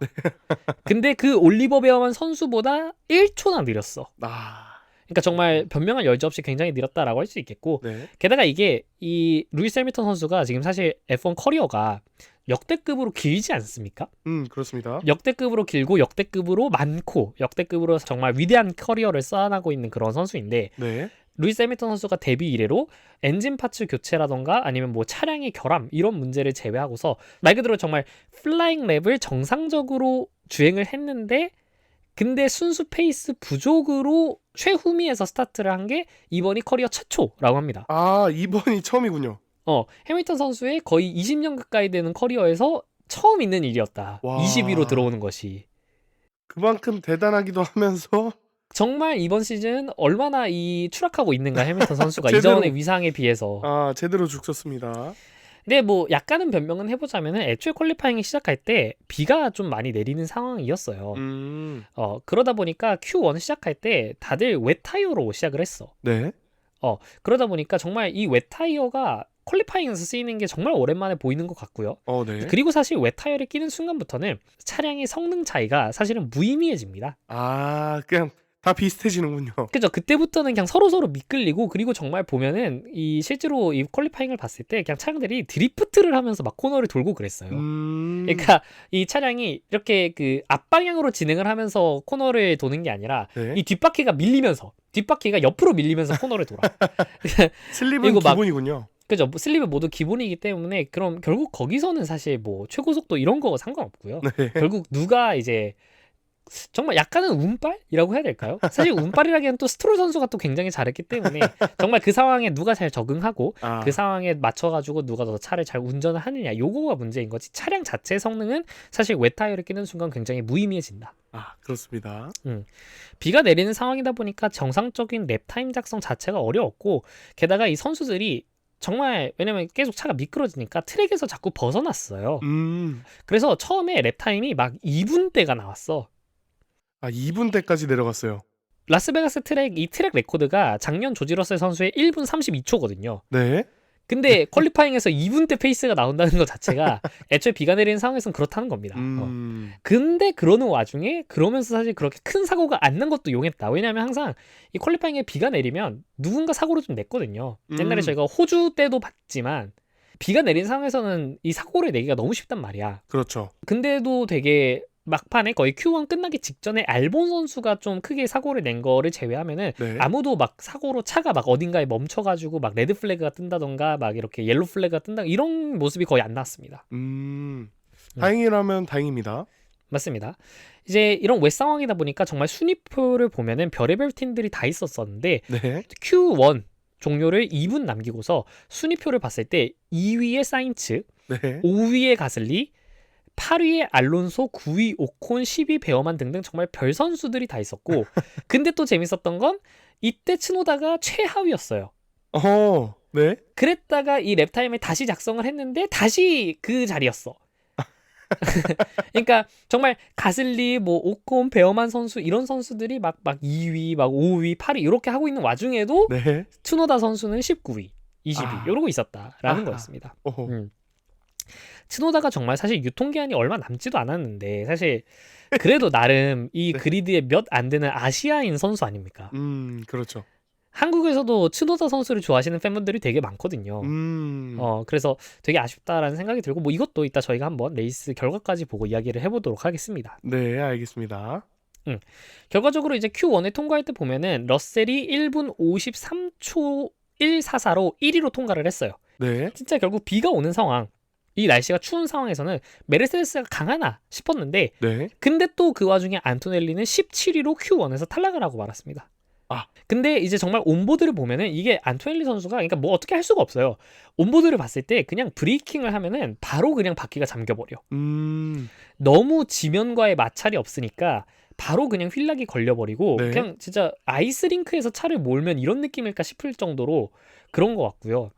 근데 그 올리버 베어만 선수보다 1초나 느렸어. 그러니까 정말 변명할 여지 없이 굉장히 느렸다라고 할 수 있겠고 네. 게다가 이게 이 루이스 해밀턴 선수가 지금 사실 F1 커리어가 역대급으로 길지 않습니까? 그렇습니다. 역대급으로 길고 역대급으로 많고 역대급으로 정말 위대한 커리어를 쌓아나고 있는 그런 선수인데 네. 루이스 해밀턴 선수가 데뷔 이래로 엔진 파츠 교체라던가 아니면 뭐 차량의 결함 이런 문제를 제외하고서 말 그대로 정말 플라잉 랩을 정상적으로 주행을 했는데 근데 순수 페이스 부족으로 최후미에서 스타트를 한 게 이번이 커리어 최초라고 합니다. 이번이 처음이군요. 해밀턴 선수의 거의 20년 가까이 되는 커리어에서 처음 있는 일이었다. 와. 20위로 들어오는 것이. 그만큼 대단하기도 하면서 정말 이번 시즌 얼마나 이 추락하고 있는가 해밀턴 선수가 제대로. 이전의 위상에 비해서. 제대로 죽었습니다. 근데 뭐 약간은 변명은 해보자면은 애초에 퀄리파잉이 시작할 때 비가 좀 많이 내리는 상황이었어요. 그러다 보니까 Q1 시작할 때 다들 웻 타이어로 시작을 했어. 네. 그러다 보니까 정말 이 웹타이어가 퀄리파잉에서 쓰이는 게 정말 오랜만에 보이는 것 같고요. 네. 그리고 사실 웹타이어를 끼는 순간부터는 차량의 성능 차이가 사실은 무의미해집니다. 그냥 다 비슷해지는군요. 그죠? 그때부터는 그냥 서로서로 미끌리고, 그리고 정말 보면은 이 실제로 이 퀄리파잉을 봤을 때 그냥 차량들이 드리프트를 하면서 막 코너를 돌고 그랬어요. 그러니까 이 차량이 이렇게 그 앞방향으로 진행을 하면서 코너를 도는 게 아니라 네. 이 뒷바퀴가 옆으로 밀리면서 코너를 돌아. 슬립은 이거 막- 기본이군요. 그죠? 슬립은 모두 기본이기 때문에 그럼 결국 거기서는 사실 뭐 최고 속도 이런 거 상관없고요. 네. 결국 누가 이제 정말 약간은 운빨이라고 해야 될까요? 사실 운빨이라기엔 또 스트롤 선수가 또 굉장히 잘했기 때문에 정말 그 상황에 누가 잘 적응하고 그 상황에 맞춰가지고 누가 더 차를 잘 운전을 하느냐, 요거가 문제인 거지. 차량 자체의 성능은 사실 웹타이어를 끼는 순간 굉장히 무의미해진다. 그렇습니다. 비가 내리는 상황이다 보니까 정상적인 랩타임 작성 자체가 어려웠고, 게다가 이 선수들이 정말, 왜냐면 계속 차가 미끄러지니까 트랙에서 자꾸 벗어났어요. 그래서 처음에 랩타임이 막 2분대가 나왔어. 2분대까지 내려갔어요. 라스베가스 이 트랙 레코드가 작년 조지 러셀 선수의 1분 32초거든요. 네. 근데 퀄리파잉에서 2분대 페이스가 나온다는 것 자체가 애초에 비가 내리는 상황에서는 그렇다는 겁니다. 근데 그러는 와중에 그러면서 사실 그렇게 큰 사고가 안 난 것도 용했다. 왜냐하면 항상 이 퀄리파잉에 비가 내리면 누군가 사고를 좀 냈거든요. 옛날에 저희가 호주 때도 봤지만 비가 내린 상황에서는 이 사고를 내기가 너무 쉽단 말이야. 그렇죠. 근데도 되게 막판에 거의 Q1 끝나기 직전에 알본 선수가 좀 크게 사고를 낸 거를 제외하면은 네. 아무도 막 사고로 차가 막 어딘가에 멈춰가지고 막 레드 플래그가 뜬다던가 막 이렇게 옐로 플래그가 뜬다, 이런 모습이 거의 안 나왔습니다. 다행이라면 다행입니다. 맞습니다. 이제 이런 웹 상황이다 보니까 정말 순위표를 보면은 별의별 팀들이 다 있었었는데 네. Q1 종료를 2분 남기고서 순위표를 봤을 때 2위에 사인츠, 네. 5위에 가슬리, 8위에 알론소, 9위 오콘, 10위 베어만 등등 정말 별 선수들이 다 있었고, 근데 또 재밌었던 건 이때 츠노다가 최하위였어요. 네. 그랬다가 이 랩타임에 다시 작성을 했는데 다시 그 자리였어. 그러니까 정말 가슬리, 뭐 오콘, 베어만 선수, 이런 선수들이 막 2위, 막 5위, 8위 이렇게 하고 있는 와중에도 네. 츠노다 선수는 19위, 20위 이러고 있었다라는 아하. 거였습니다. 츠노다가 정말 사실 유통기한이 얼마 남지도 않았는데 사실 그래도 나름 이 네. 그리드에 몇 안 되는 아시아인 선수 아닙니까? 그렇죠. 한국에서도 츠노다 선수를 좋아하시는 팬분들이 되게 많거든요. 그래서 되게 아쉽다라는 생각이 들고, 뭐 이것도 이따 저희가 한번 레이스 결과까지 보고 이야기를 해보도록 하겠습니다. 네, 알겠습니다. 결과적으로 이제 Q1에 통과할 때 보면은 러셀이 1분 53초 144로 1위로 통과를 했어요. 네. 진짜 결국 비가 오는 상황, 이 날씨가 추운 상황에서는 메르세데스가 강하나 싶었는데, 네. 근데 또 그 와중에 안토넬리는 17위로 Q1에서 탈락을 하고 말았습니다. 근데 이제 정말 온보드를 보면은 이게 안토넬리 선수가, 그러니까 뭐 어떻게 할 수가 없어요. 온보드를 봤을 때 그냥 브레이킹을 하면은 바로 그냥 바퀴가 잠겨버려. 너무 지면과의 마찰이 없으니까 바로 그냥 휠락이 걸려버리고, 네. 그냥 진짜 아이스링크에서 차를 몰면 이런 느낌일까 싶을 정도로 그런 것 같고요.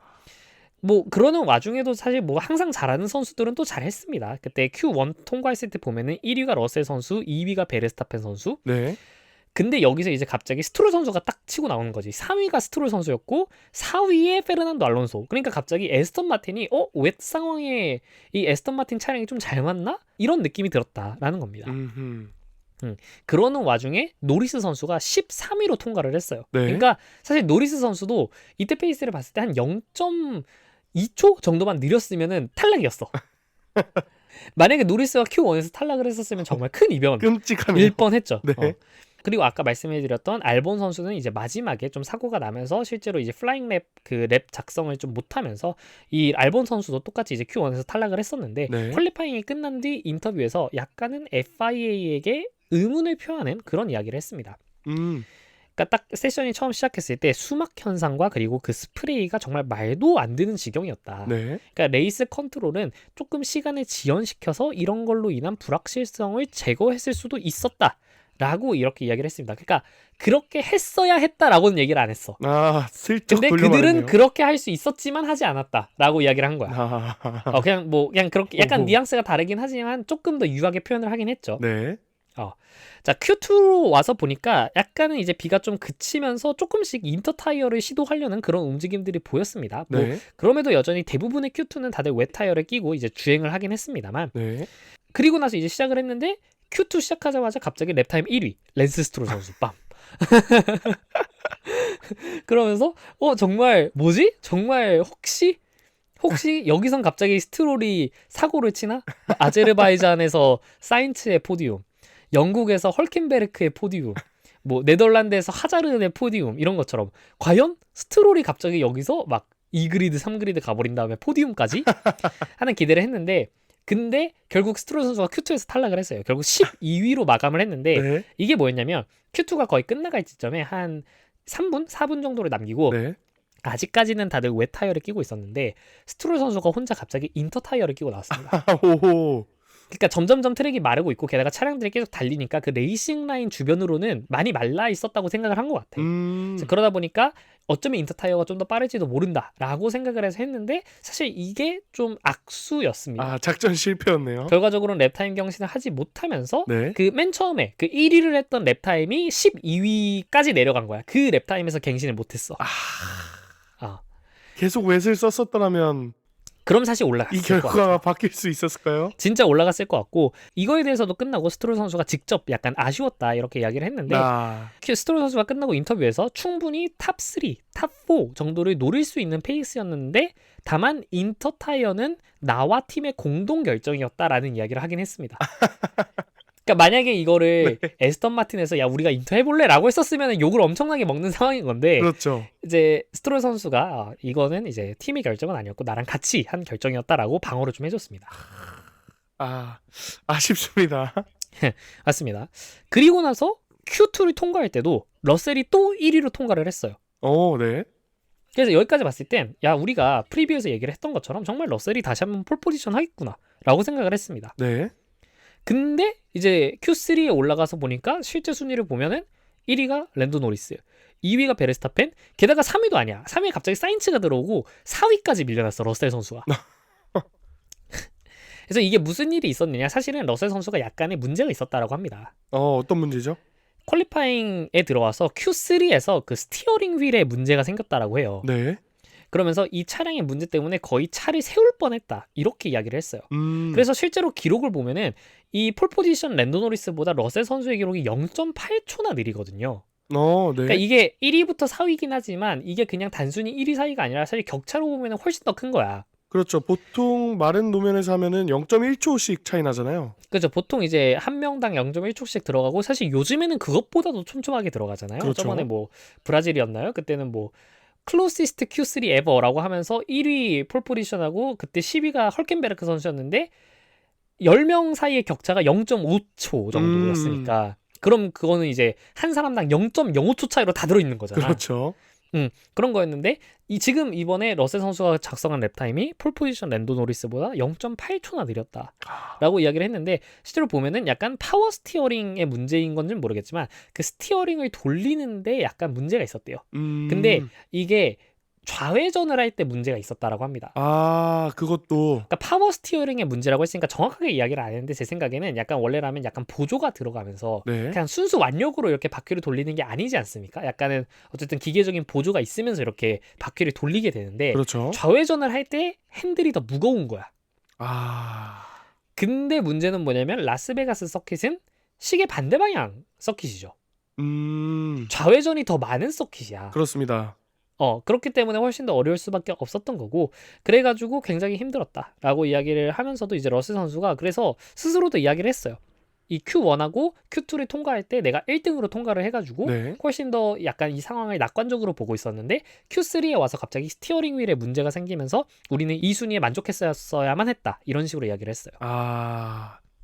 뭐 그러는 와중에도 사실 뭐 항상 잘하는 선수들은 또 잘했습니다. 그때 Q1 통과했을 때 보면은 1위가 러셀 선수, 2위가 베르스타펜 선수. 네. 근데 여기서 이제 갑자기 스트롤 선수가 딱 치고 나오는 거지. 3위가 스트롤 선수였고 4위에 페르난도 알론소. 그러니까 갑자기 에스턴 마틴이 왜 상황에 이 에스턴 마틴 차량이 좀 잘 맞나? 이런 느낌이 들었다라는 겁니다. 그러는 와중에 노리스 선수가 13위로 통과를 했어요. 네. 그러니까 사실 노리스 선수도 이때 페이스를 봤을 때 한 0.2초 정도만 느렸으면은 탈락이었어. 만약에 노리스가 Q1에서 탈락을 했었으면 정말 큰 이변 끔찍하네요. 일 뻔했죠. 네. 그리고 아까 말씀해드렸던 알본 선수는 이제 마지막에 좀 사고가 나면서 실제로 이제 플라잉 랩 작성을 좀 못하면서 이 알본 선수도 똑같이 이제 Q1에서 탈락을 했었는데, 네. 퀄리파잉이 끝난 뒤 인터뷰에서 약간은 FIA에게 의문을 표하는 그런 이야기를 했습니다. 그러니까 딱 세션이 처음 시작했을 때 수막 현상과 그리고 그 스프레이가 정말 말도 안 되는 지경이었다. 네. 그러니까 레이스 컨트롤은 조금 시간을 지연시켜서 이런 걸로 인한 불확실성을 제거했을 수도 있었다 라고 이렇게 이야기를 했습니다. 그러니까 그렇게 했어야 했다라고는 얘기를 안 했어. 슬쩍 근데 돌려말했네요. 그들은 그렇게 할 수 있었지만 하지 않았다라고 이야기를 한 거야. 그냥 그렇게 약간 오호. 뉘앙스가 다르긴 하지만 조금 더 유하게 표현을 하긴 했죠. 네. 자, Q2로 와서 보니까 약간은 이제 비가 좀 그치면서 조금씩 인터타이어를 시도하려는 그런 움직임들이 보였습니다. 뭐 네. 그럼에도 여전히 대부분의 Q2는 다들 웹타이어를 끼고 이제 주행을 하긴 했습니다만, 네. 그리고 나서 이제 시작을 했는데 Q2 시작하자마자 갑자기 랩타임 1위 랜스 스트롤 선수 빰. 그러면서 정말 뭐지? 정말 혹시 여기선 갑자기 스트롤이 사고를 치나? 뭐 아제르바이잔에서 사인츠의 포디움, 영국에서 헐켄베르크의 포디움, 뭐 네덜란드에서 하자르의 포디움, 이런 것처럼 과연 스트롤이 갑자기 여기서 막 2그리드 3그리드 가버린 다음에 포디움까지 하는 기대를 했는데, 근데 결국 스트롤 선수가 Q2에서 탈락을 했어요. 결국 12위로 마감을 했는데, 네. 이게 뭐였냐면 Q2가 거의 끝나갈 지점에 한 3분? 4분 정도를 남기고 네. 아직까지는 다들 웹 타이어를 끼고 있었는데 스트롤 선수가 혼자 갑자기 인터 타이어를 끼고 나왔습니다. 오호. 그러니까 점점점 트랙이 마르고 있고, 게다가 차량들이 계속 달리니까 그 레이싱 라인 주변으로는 많이 말라 있었다고 생각을 한 것 같아. 그래서 그러다 보니까 어쩌면 인터 타이어가 좀 더 빠를지도 모른다라고 생각을 해서 했는데, 사실 이게 좀 악수였습니다. 아, 작전 실패였네요. 결과적으로는 랩타임 경신을 하지 못하면서 네. 그 맨 처음에 그 1위를 했던 랩타임이 12위까지 내려간 거야. 그 랩타임에서 갱신을 못했어. 아, 계속 웻을 썼었더라면 그럼 사실 이 올라갔을 것 같아. 결과가 바뀔 수 있었을까요? 진짜 올라갔을 것 같고, 이거에 대해서도 끝나고 스트롤 선수가 직접 약간 아쉬웠다 이렇게 이야기를 했는데, 스트롤 선수가 끝나고 인터뷰에서 충분히 탑3, 탑4 정도를 노릴 수 있는 페이스였는데, 다만 인터 타이어는 나와 팀의 공동 결정이었다라는 이야기를 하긴 했습니다. 그러니까 만약에 이거를 에스턴 마틴에서 야 우리가 인터 해볼래라고 했었으면 욕을 엄청나게 먹는 상황인 건데, 그렇죠. 이제 스트롤 선수가 이거는 이제 팀의 결정은 아니었고 나랑 같이 한 결정이었다라고 방어를 좀 해줬습니다. 아쉽습니다. 맞습니다. 그리고 나서 Q2를 통과할 때도 러셀이 또 1위로 통과를 했어요. 네. 그래서 여기까지 봤을 땐 야 우리가 프리뷰에서 얘기를 했던 것처럼 정말 러셀이 다시 한번 폴 포지션 하겠구나 라고 생각을 했습니다. 네. 근데 이제 Q3에 올라가서 보니까 실제 순위를 보면은 1위가 랜도 노리스, 2위가 베르스타펜, 게다가 3위도 아니야. 3위에 갑자기 사인츠가 들어오고 4위까지 밀려났어, 러셀 선수가. 그래서 이게 무슨 일이 있었느냐, 사실은 러셀 선수가 약간의 문제가 있었다라고 합니다. 어떤 문제죠? 퀄리파잉에 들어와서 Q3에서 그 스티어링 휠에 문제가 생겼다라고 해요. 네. 그러면서 이 차량의 문제 때문에 거의 차를 세울 뻔했다 이렇게 이야기를 했어요. 그래서 실제로 기록을 보면은 이 폴포지션 랜도 노리스보다 러셀 선수의 기록이 0.8초나 느리거든요. 네. 그러니까 이게 1위부터 4위긴 하지만 이게 그냥 단순히 1위 4위가 아니라 사실 격차로 보면 훨씬 더 큰 거야. 그렇죠. 보통 마른 노면에서 하면은 0.1초씩 차이 나잖아요. 그렇죠. 보통 이제 한 명당 0.1초씩 들어가고, 사실 요즘에는 그것보다도 촘촘하게 들어가잖아요. 그렇죠. 저번에 뭐 브라질이었나요? 그때는 뭐 클로시스트 Q3 에버라고 하면서 1위 폴 포지션하고 그때 10위가 헐켄베르크 선수였는데 10명 사이의 격차가 0.5초 정도였으니까 그럼 그거는 이제 한 사람당 0.05초 차이로 다 들어있는 거잖아. 그렇죠. 그런 거였는데 지금 이번에 러셀 선수가 작성한 랩타임이 폴 포지션 랜도 노리스보다 0.8초나 느렸다라고 이야기를 했는데, 실제로 보면은 약간 파워 스티어링의 문제인 건지는 모르겠지만 그 스티어링을 돌리는데 약간 문제가 있었대요. 근데 이게 좌회전을 할 때 문제가 있었다라고 합니다. 그것도. 그러니까 파워 스티어링의 문제라고 했으니까 정확하게 이야기를 안 했는데, 제 생각에는 약간 원래라면 약간 보조가 들어가면서 네. 그냥 순수 완력으로 이렇게 바퀴를 돌리는 게 아니지 않습니까? 약간은 어쨌든 기계적인 보조가 있으면서 이렇게 바퀴를 돌리게 되는데, 그렇죠. 좌회전을 할 때 핸들이 더 무거운 거야. 근데 문제는 뭐냐면 라스베가스 서킷은 시계 반대 방향 서킷이죠. 좌회전이 더 많은 서킷이야. 그렇습니다. 그렇기 때문에 훨씬 더 어려울 수밖에 없었던 거고, 그래가지고 굉장히 힘들었다라고 이야기를 하면서도 이제 러셀 선수가 그래서 스스로도 이야기를 했어요. 이 Q1하고 Q2를 통과할 때 내가 1등으로 통과를 해가지고 네. 훨씬 더 약간 이 상황을 낙관적으로 보고 있었는데, Q3에 와서 갑자기 스티어링 휠에 문제가 생기면서 우리는 이 순위에 만족했어야만 했다, 이런 식으로 이야기를 했어요.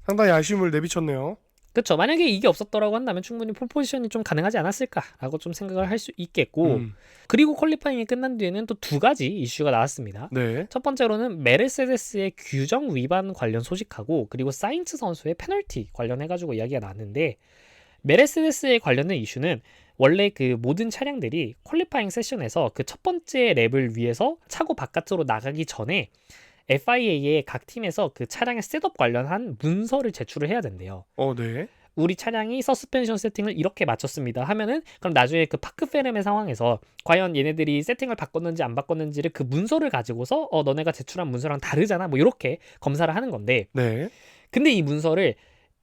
상당히 아쉬움을 내비쳤네요. 그렇죠. 만약에 이게 없었더라고 한다면 충분히 폴 포지션이 좀 가능하지 않았을까라고 좀 생각을 할 수 있겠고, 그리고 퀄리파잉이 끝난 뒤에는 또 두 가지 이슈가 나왔습니다. 네. 첫 번째로는 메르세데스의 규정 위반 관련 소식하고, 그리고 사인츠 선수의 페널티 관련해가지고 이야기가 나왔는데, 메르세데스에 관련된 이슈는 원래 그 모든 차량들이 퀄리파잉 세션에서 그 첫 번째 랩을 위해서 차고 바깥으로 나가기 전에 FIA의 각 팀에서 그 차량의 셋업 관련한 문서를 제출을 해야 된대요. 네. 우리 차량이 서스펜션 세팅을 이렇게 맞췄습니다 하면은 그럼 나중에 그 파크 페렘의 상황에서 과연 얘네들이 세팅을 바꿨는지 안 바꿨는지를 그 문서를 가지고서 너네가 제출한 문서랑 다르잖아 뭐 이렇게 검사를 하는 건데 네. 근데 이 문서를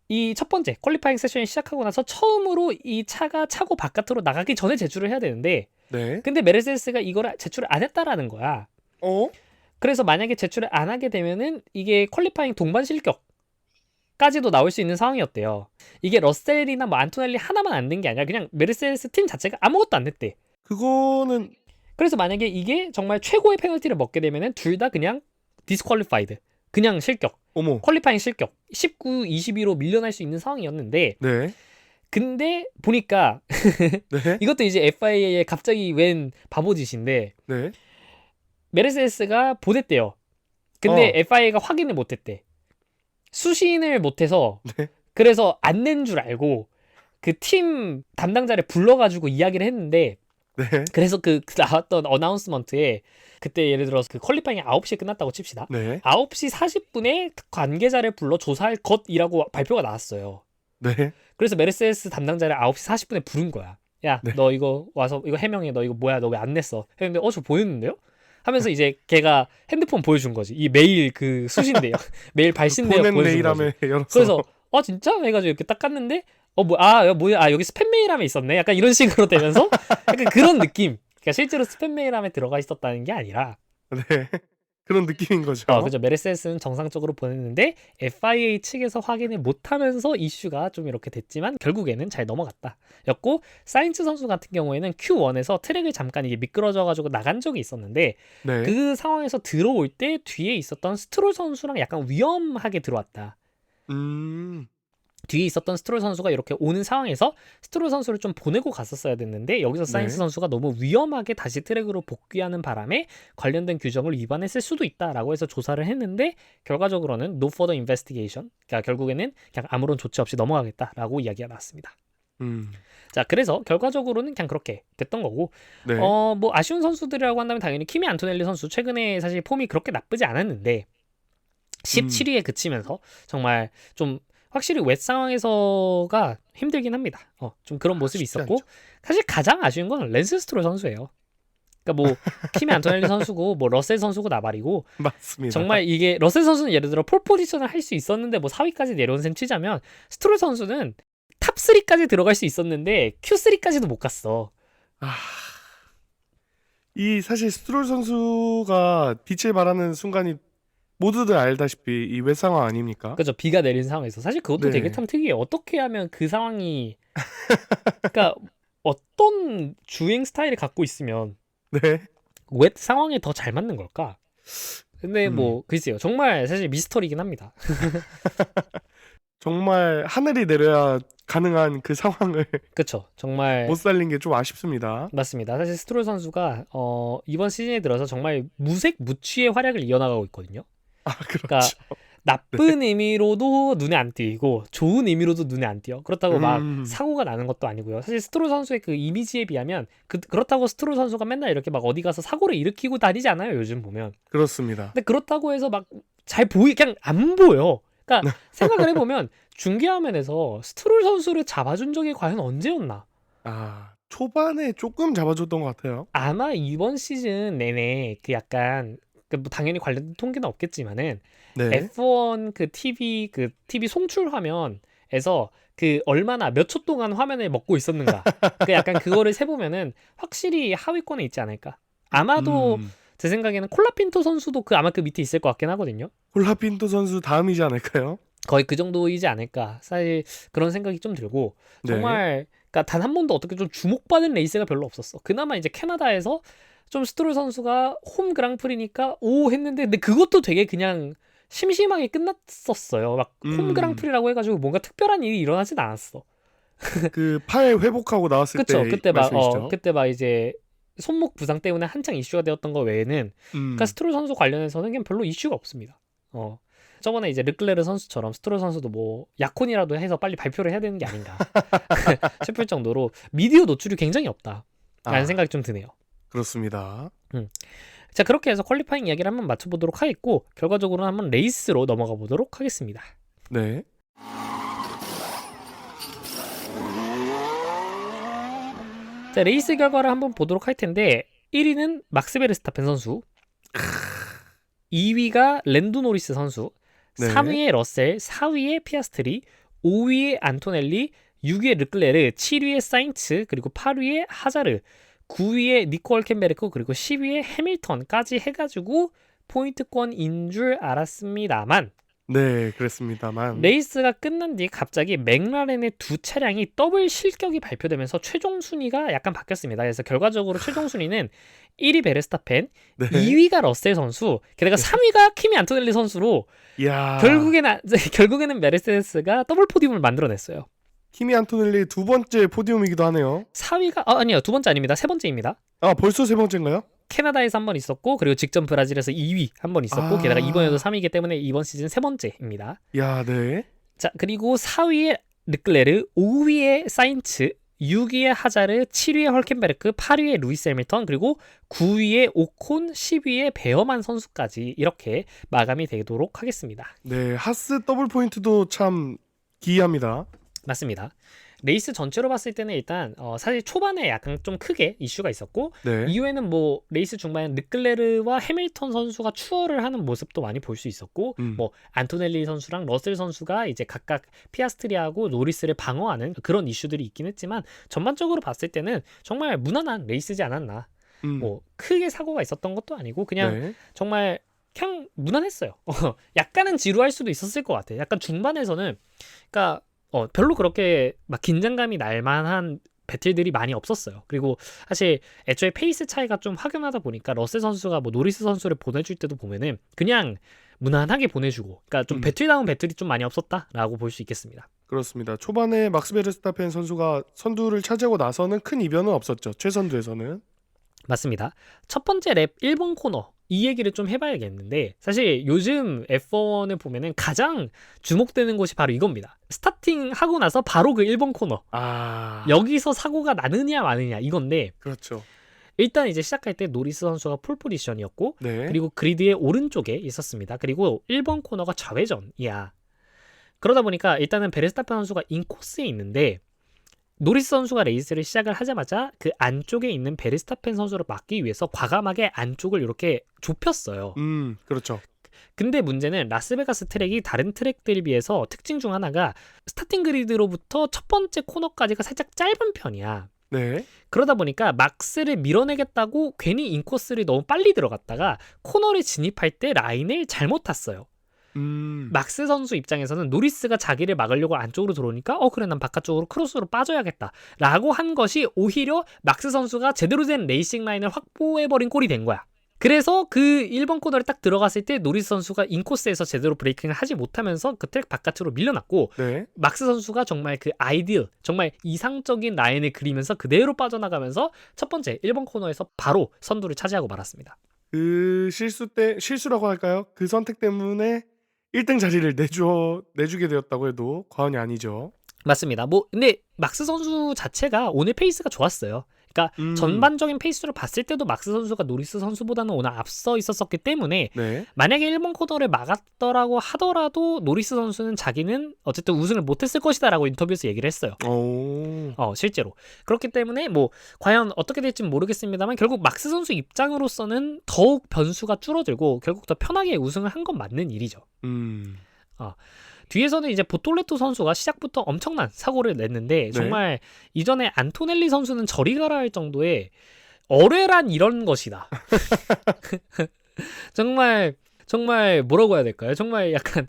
이 첫 번째 퀄리파잉 세션이 시작하고 나서 처음으로 이 차가 차고 바깥으로 나가기 전에 제출을 해야 되는데 네. 근데 메르세데스가 이거를 제출을 안 했다라는 거야. 그래서 만약에 제출을 안 하게 되면은 이게 퀄리파잉 동반 실격까지도 나올 수 있는 상황이었대요. 이게 러셀이나 뭐 안토넬리 하나만 안 된 게 아니라 그냥 메르세데스 팀 자체가 아무것도 안 냈대. 그거는 그래서 만약에 이게 정말 최고의 페널티를 먹게 되면은 둘 다 그냥 디스퀄리파이드. 그냥 실격. 어머. 퀄리파잉 실격. 19, 22로 밀려날 수 있는 상황이었는데 네. 근데 보니까 네. 이것도 이제 FIA의 갑자기 웬 바보짓인데 네. 메르세데스가 보냈대요. 근데 어. FIA가 확인을 못했대. 수신을 못해서 네. 그래서 안 낸 줄 알고 그 팀 담당자를 불러가지고 이야기를 했는데 네. 그래서 그 나왔던 어나운스먼트에 그때 예를 들어서 그 퀄리파잉이 9시에 끝났다고 칩시다. 네. 9시 40분에 관계자를 불러 조사할 것이라고 발표가 나왔어요. 네. 그래서 메르세데스 담당자를 9시 40분에 부른 거야. 야, 네. 너 이거 와서 이거 해명해. 너 이거 뭐야? 너 왜 안 냈어? 했는데 저 보였는데요? 하면서 이제 걔가 핸드폰 보여준 거지. 이 메일 그 수신대요. 메일 발신 내역 보낸 보여준 거지. 메일함에 열어서. 그래서 진짜? 해가지고 이렇게 딱 깠는데 뭐야? 여기 스팸 메일함에 있었네. 약간 이런 식으로 되면서 약간 그런 느낌. 그러니까 실제로 스팸 메일함에 들어가 있었다는 게 아니라 네. 그런 느낌인 거죠. 그죠. 메르세데스는 정상적으로 보냈는데 FIA 측에서 확인을 못하면서 이슈가 좀 이렇게 됐지만 결국에는 잘 넘어갔다. 였고 사인츠 선수 같은 경우에는 Q1에서 트랙을 잠깐 이게 미끄러져가지고 나간 적이 있었는데 네. 그 상황에서 들어올 때 뒤에 있었던 스트롤 선수랑 약간 위험하게 들어왔다. 뒤에 있었던 스트롤 선수가 이렇게 오는 상황에서 스트롤 선수를 좀 보내고 갔었어야 됐는데 여기서 사인스 네. 선수가 너무 위험하게 다시 트랙으로 복귀하는 바람에 관련된 규정을 위반했을 수도 있다라고 해서 조사를 했는데 결과적으로는 no further investigation, 그러니까 결국에는 그냥 아무런 조치 없이 넘어가겠다라고 이야기가 나왔습니다. 자, 그래서 결과적으로는 그냥 그렇게 됐던 거고 네. 뭐 아쉬운 선수들이라고 한다면 당연히 키미 안토넬리 선수 최근에 사실 폼이 그렇게 나쁘지 않았는데 17위에 그치면서 정말 좀 확실히 웻 상황에서가 힘들긴 합니다. 좀 그런 모습이 쉽지 있었고 않죠. 사실 가장 아쉬운 건 랜스 스트롤 선수예요. 그러니까 뭐 키미 안토넬리 선수고 뭐 러셀 선수고 나발이고 맞습니다. 정말 이게 러셀 선수는 예를 들어 폴 포지션을 할 수 있었는데 뭐 4위까지 내려온 셈 치자면 스트롤 선수는 탑 3까지 들어갈 수 있었는데 Q3까지도 못 갔어. 이 사실 스트롤 선수가 빛을 발하는 순간이 모두들 알다시피 이 웻 상황 아닙니까? 그죠. 비가 내린 상황에서 사실 그것도 네. 되게 참 특이해요. 어떻게 하면 그 상황이 그러니까 어떤 주행 스타일을 갖고 있으면 네. 웻 상황에 더 잘 맞는 걸까? 근데 뭐 글쎄요. 정말 사실 미스터리긴 합니다. 정말 하늘이 내려야 가능한 그 상황을 그쵸. 정말 못 살린 게 좀 아쉽습니다. 맞습니다. 사실 스트롤 선수가 이번 시즌에 들어서 정말 무색 무취의 활약을 이어나가고 있거든요. 그렇죠. 그러니까 나쁜 의미로도 눈에 안 띄고 좋은 의미로도 눈에 안 띄어. 그렇다고 막 사고가 나는 것도 아니고요. 사실 스트롤 선수의 그 이미지에 비하면 그렇다고 스트롤 선수가 맨날 이렇게 막 어디 가서 사고를 일으키고 다니지 않아요. 요즘 보면. 그렇습니다. 근데 그렇다고 해서 막 잘 그냥 안 보여. 그러니까 생각을 해보면 중계 화면에서 스트롤 선수를 잡아준 적이 과연 언제였나? 초반에 조금 잡아줬던 것 같아요. 아마 이번 시즌 내내 그 약간 뭐 당연히 관련된 통계는 없겠지만은 네. F1 그 TV 송출 화면에서 그 얼마나 몇 초 동안 화면을 먹고 있었는가 그 약간 그거를 세보면은 확실히 하위권에 있지 않을까. 아마도 제 생각에는 콜라핀토 선수도 아마 그 밑에 있을 것 같긴 하거든요. 콜라핀토 선수 다음이지 않을까요? 거의 그 정도이지 않을까. 사실 그런 생각이 좀 들고 정말 그러니까 단 한 번도 어떻게 좀 주목받은 레이스가 별로 없었어. 그나마 이제 캐나다에서 좀 스트롤 선수가 홈 그랑프리니까 오 했는데 근데 그것도 되게 그냥 심심하게 끝났었어요. 막 홈 그랑프리라고 해가지고 뭔가 특별한 일이 일어나진 않았어. 그 팔 회복하고 나왔을 그쵸. 때 그때 막 말씀이시죠? 그때 막 이제 손목 부상 때문에 한창 이슈가 되었던 거 외에는 그러니까 스트롤 선수 관련해서는 그냥 별로 이슈가 없습니다. 저번에 이제 르클레르 선수처럼 스트롤 선수도 뭐 약혼이라도 해서 빨리 발표를 해야 되는 게 아닌가 싶을 정도로 미디어 노출이 굉장히 없다라는 생각이 좀 드네요. 그렇습니다. 자, 그렇게 해서 퀄리파잉 이야기를 한번 맞춰보도록 하겠고 결과적으로는 한번 레이스로 넘어가 보도록 하겠습니다. 네. 자, 레이스 결과를 한번 보도록 할 텐데 1위는 막스 베르스타펜 선수, 2위가 랜도 노리스 선수, 네. 3위에 러셀, 4위에 피아스트리, 5위에 안토넬리, 6위에 르클레르, 7위에 사인츠, 그리고 8위에 하자르, 9위에 니코 헐켄베르크, 그리고 10위에 해밀턴까지 해가지고 포인트권인 줄 알았습니다만 네, 그랬습니다만. 레이스가 끝난 뒤에 갑자기 맥라렌의 두 차량이 더블 실격이 발표되면서 최종 순위가 약간 바뀌었습니다. 그래서 결과적으로 최종 순위는 1위 베르스타펜, 네. 2위가 러셀 선수, 게다가 3위가 키미 안토넬리 선수로 이야. 결국에는 메르세데스가 더블 포디움을 만들어냈어요. 키미 안토넬리 두 번째 포디움이기도 하네요. 4위가 아니요, 두 번째 아닙니다. 세 번째입니다. 아, 벌써 세 번째인가요? 캐나다에서 한 번 있었고, 그리고 직전 브라질에서 2위 한 번 있었고, 아. 게다가 이번에도 3위이기 때문에 이번 시즌 세 번째입니다. 야, 네. 자, 그리고 4위에 르클레르, 5위에 사인츠, 6위에 하자르, 7위에 헐켄베르크, 8위에 루이스 해밀턴, 그리고 9위에 오콘, 10위에 베어만 선수까지 이렇게 마감이 되도록 하겠습니다. 네, 하스 더블 포인트도 참 기이합니다. 맞습니다. 레이스 전체로 봤을 때는 일단 사실 초반에 약간 좀 크게 이슈가 있었고, 네. 이후에는 뭐 레이스 중반에 르클레르와 해밀턴 선수가 추월을 하는 모습도 많이 볼 수 있었고, 뭐 안토넬리 선수랑 러셀 선수가 이제 각각 피아스트리하고 노리스를 방어하는 그런 이슈들이 있긴 했지만 전반적으로 봤을 때는 정말 무난한 레이스지 않았나. 뭐 크게 사고가 있었던 것도 아니고 그냥 네. 정말 그냥 무난했어요. 약간은 지루할 수도 있었을 것 같아요. 약간 중반에서는 그러니까 별로 그렇게 막 긴장감이 날 만한 배틀들이 많이 없었어요. 그리고 사실 애초에 페이스 차이가 좀 확연하다 보니까 러셀 선수가 뭐 노리스 선수를 보내줄 때도 보면은 그냥 무난하게 보내주고, 그러니까 좀 배틀다운 배틀이 좀 많이 없었다라고 볼 수 있겠습니다. 그렇습니다. 초반에 막스 베르스타펜 선수가 선두를 차지하고 나서는 큰 이변은 없었죠. 최선두에서는. 맞습니다. 첫 번째 랩 1번 코너 이 얘기를 좀 해봐야겠는데, 사실 요즘 F1을 보면은 가장 주목되는 곳이 바로 이겁니다. 스타팅하고 나서 바로 그 1번 코너, 아, 여기서 사고가 나느냐 마느냐 이건데, 그렇죠. 일단 이제 시작할 때 노리스 선수가 폴 포지션이었고, 네. 그리고 그리드의 오른쪽에 있었습니다. 그리고 1번 코너가 좌회전이야. 그러다 보니까 일단은 베르스타펜 선수가 인코스에 있는데, 노리스 선수가 레이스를 시작을 하자마자 그 안쪽에 있는 베르스타펜 선수를 막기 위해서 과감하게 안쪽을 이렇게 좁혔어요. 그렇죠. 근데 문제는 라스베가스 트랙이 다른 트랙들에 비해서 특징 중 하나가 스타팅 그리드로부터 첫 번째 코너까지가 살짝 짧은 편이야. 네. 그러다 보니까 막스를 밀어내겠다고 괜히 인코스를 너무 빨리 들어갔다가 코너를 진입할 때 라인을 잘못 탔어요. 막스 선수 입장에서는 노리스가 자기를 막으려고 안쪽으로 들어오니까 그래, 난 바깥쪽으로 크로스로 빠져야겠다 라고 한 것이 오히려 막스 선수가 제대로 된 레이싱 라인을 확보해버린 꼴이 된 거야. 그래서 그 1번 코너를 딱 들어갔을 때 노리스 선수가 인코스에서 제대로 브레이킹을 하지 못하면서 그 트랙 바깥으로 밀려났고, 네. 막스 선수가 정말 그 아이디얼, 정말 이상적인 라인을 그리면서 그대로 빠져나가면서 첫 번째 1번 코너에서 바로 선두를 차지하고 말았습니다. 그 실수라고 할까요? 그 선택 때문에 1등 자리를 내주게 되었다고 해도 과언이 아니죠. 맞습니다. 뭐 근데 막스 선수 자체가 오늘 페이스가 좋았어요. 그러니까 전반적인 페이스로 봤을 때도 막스 선수가 노리스 선수보다는 오늘 앞서 있었었기 때문에, 네. 만약에 1번 코너를 막았더라고 하더라도 노리스 선수는 자기는 어쨌든 우승을 못했을 것이다 라고 인터뷰에서 얘기를 했어요. 실제로. 그렇기 때문에 뭐 과연 어떻게 될지는 모르겠습니다만 결국 막스 선수 입장으로서는 더욱 변수가 줄어들고 결국 더 편하게 우승을 한 건 맞는 일이죠. 뒤에서는 이제 보톨레토 선수가 시작부터 엄청난 사고를 냈는데, 정말 이전에 안토넬리 선수는 저리 가라 할 정도의 어뢰란 이런 것이다. 정말 뭐라고 해야 될까요? 정말 약간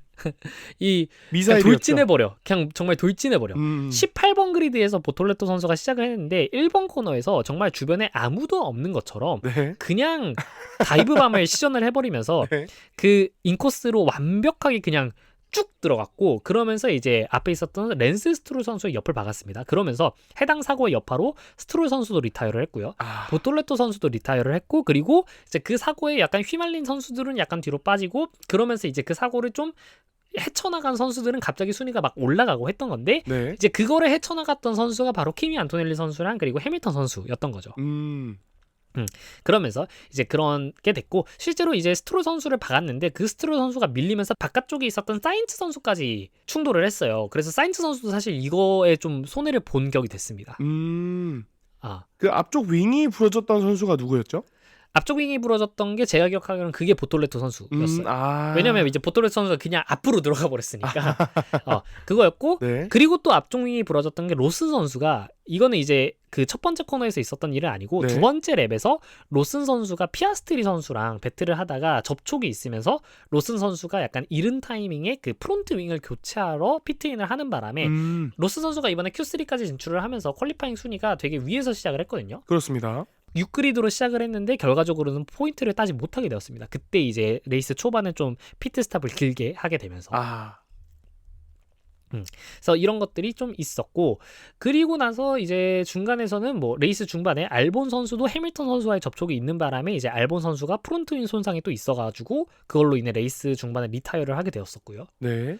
이 미사일이었죠. 돌진해버려. 그냥 정말 돌진해버려. 18번 그리드에서 보톨레토 선수가 시작을 했는데 1번 코너에서 정말 주변에 아무도 없는 것처럼 네. 그냥 다이브밤을 시전을 해버리면서 네. 그 인코스로 완벽하게 그냥 쭉 들어갔고, 그러면서 이제 앞에 있었던 랜스 스트롤 선수의 옆을 박았습니다. 그러면서 해당 사고의 여파로 스트롤 선수도 리타이어를 했고요. 보톨레토 선수도 리타이어를 했고, 그리고 이제 그 사고에 약간 휘말린 선수들은 약간 뒤로 빠지고, 그러면서 이제 그 사고를 좀 헤쳐나간 선수들은 갑자기 순위가 막 올라가고 했던 건데, 네. 이제 그거를 헤쳐나갔던 선수가 바로 키미 안토넬리 선수랑 그리고 해밀턴 선수였던 거죠. 그러면서 이제 그런 게 됐고, 실제로 이제 스트롤 선수를 박았는데 그 스트롤 선수가 밀리면서 바깥쪽에 있었던 사인츠 선수까지 충돌을 했어요. 그래서 사인츠 선수도 사실 이거에 좀 손해를 본 격이 됐습니다. 아. 그 앞쪽 윙이 부러졌던 선수가 누구였죠? 앞쪽 윙이 부러졌던 게 제가 기억하기로는 그게 보톨레토 선수였어요. 아. 왜냐면 이제 보톨레토 선수가 그냥 앞으로 들어가 버렸으니까. 그거였고 네. 그리고 또 앞쪽 윙이 부러졌던 게 로슨 선수가 이거는 이제 그 첫 번째 코너에서 있었던 일은 아니고 네. 두 번째 랩에서 로슨 선수가 피아스트리 선수랑 배틀을 하다가 접촉이 있으면서 로슨 선수가 약간 이른 타이밍에 그 프론트 윙을 교체하러 피트인을 하는 바람에 로슨 선수가 이번에 Q3까지 진출을 하면서 퀄리파잉 순위가 되게 위에서 시작을 했거든요. 그렇습니다. 6그리드로 시작을 했는데 결과적으로는 포인트를 따지 못하게 되었습니다. 그때 이제 레이스 초반에 좀 피트 스탑을 길게 하게 되면서 그래서 이런 것들이 좀 있었고 그리고 나서 이제 중간에서는 뭐 레이스 중반에 알본 선수도 해밀턴 선수와의 접촉이 있는 바람에 이제 알본 선수가 프론트 윙 손상이 또 있어가지고 그걸로 인해 레이스 중반에 리타이어를 하게 되었었고요. 네.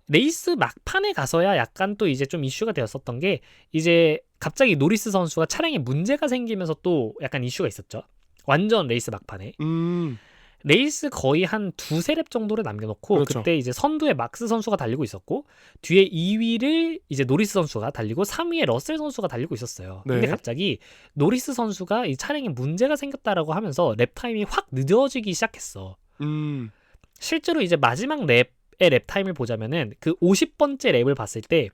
레이스 막판에 가서야 약간 또 이제 좀 이슈가 되었었던 게 이제 갑자기 노리스 선수가 차량에 문제가 생기면서 또 약간 이슈가 있었죠. 완전 레이스 막판에. 레이스 거의 한 두세 랩 정도를 남겨놓고 그렇죠. 그때 이제 선두에 막스 선수가 달리고 있었고 뒤에 2위를 이제 노리스 선수가 달리고 3위에 러셀 선수가 달리고 있었어요. 근데 네. 갑자기 노리스 선수가 이 차량에 문제가 생겼다라고 하면서 랩 타임이 확 늦어지기 시작했어. 실제로 이제 마지막 랩의 랩 타임을 보자면은 그 50번째 랩을 봤을 때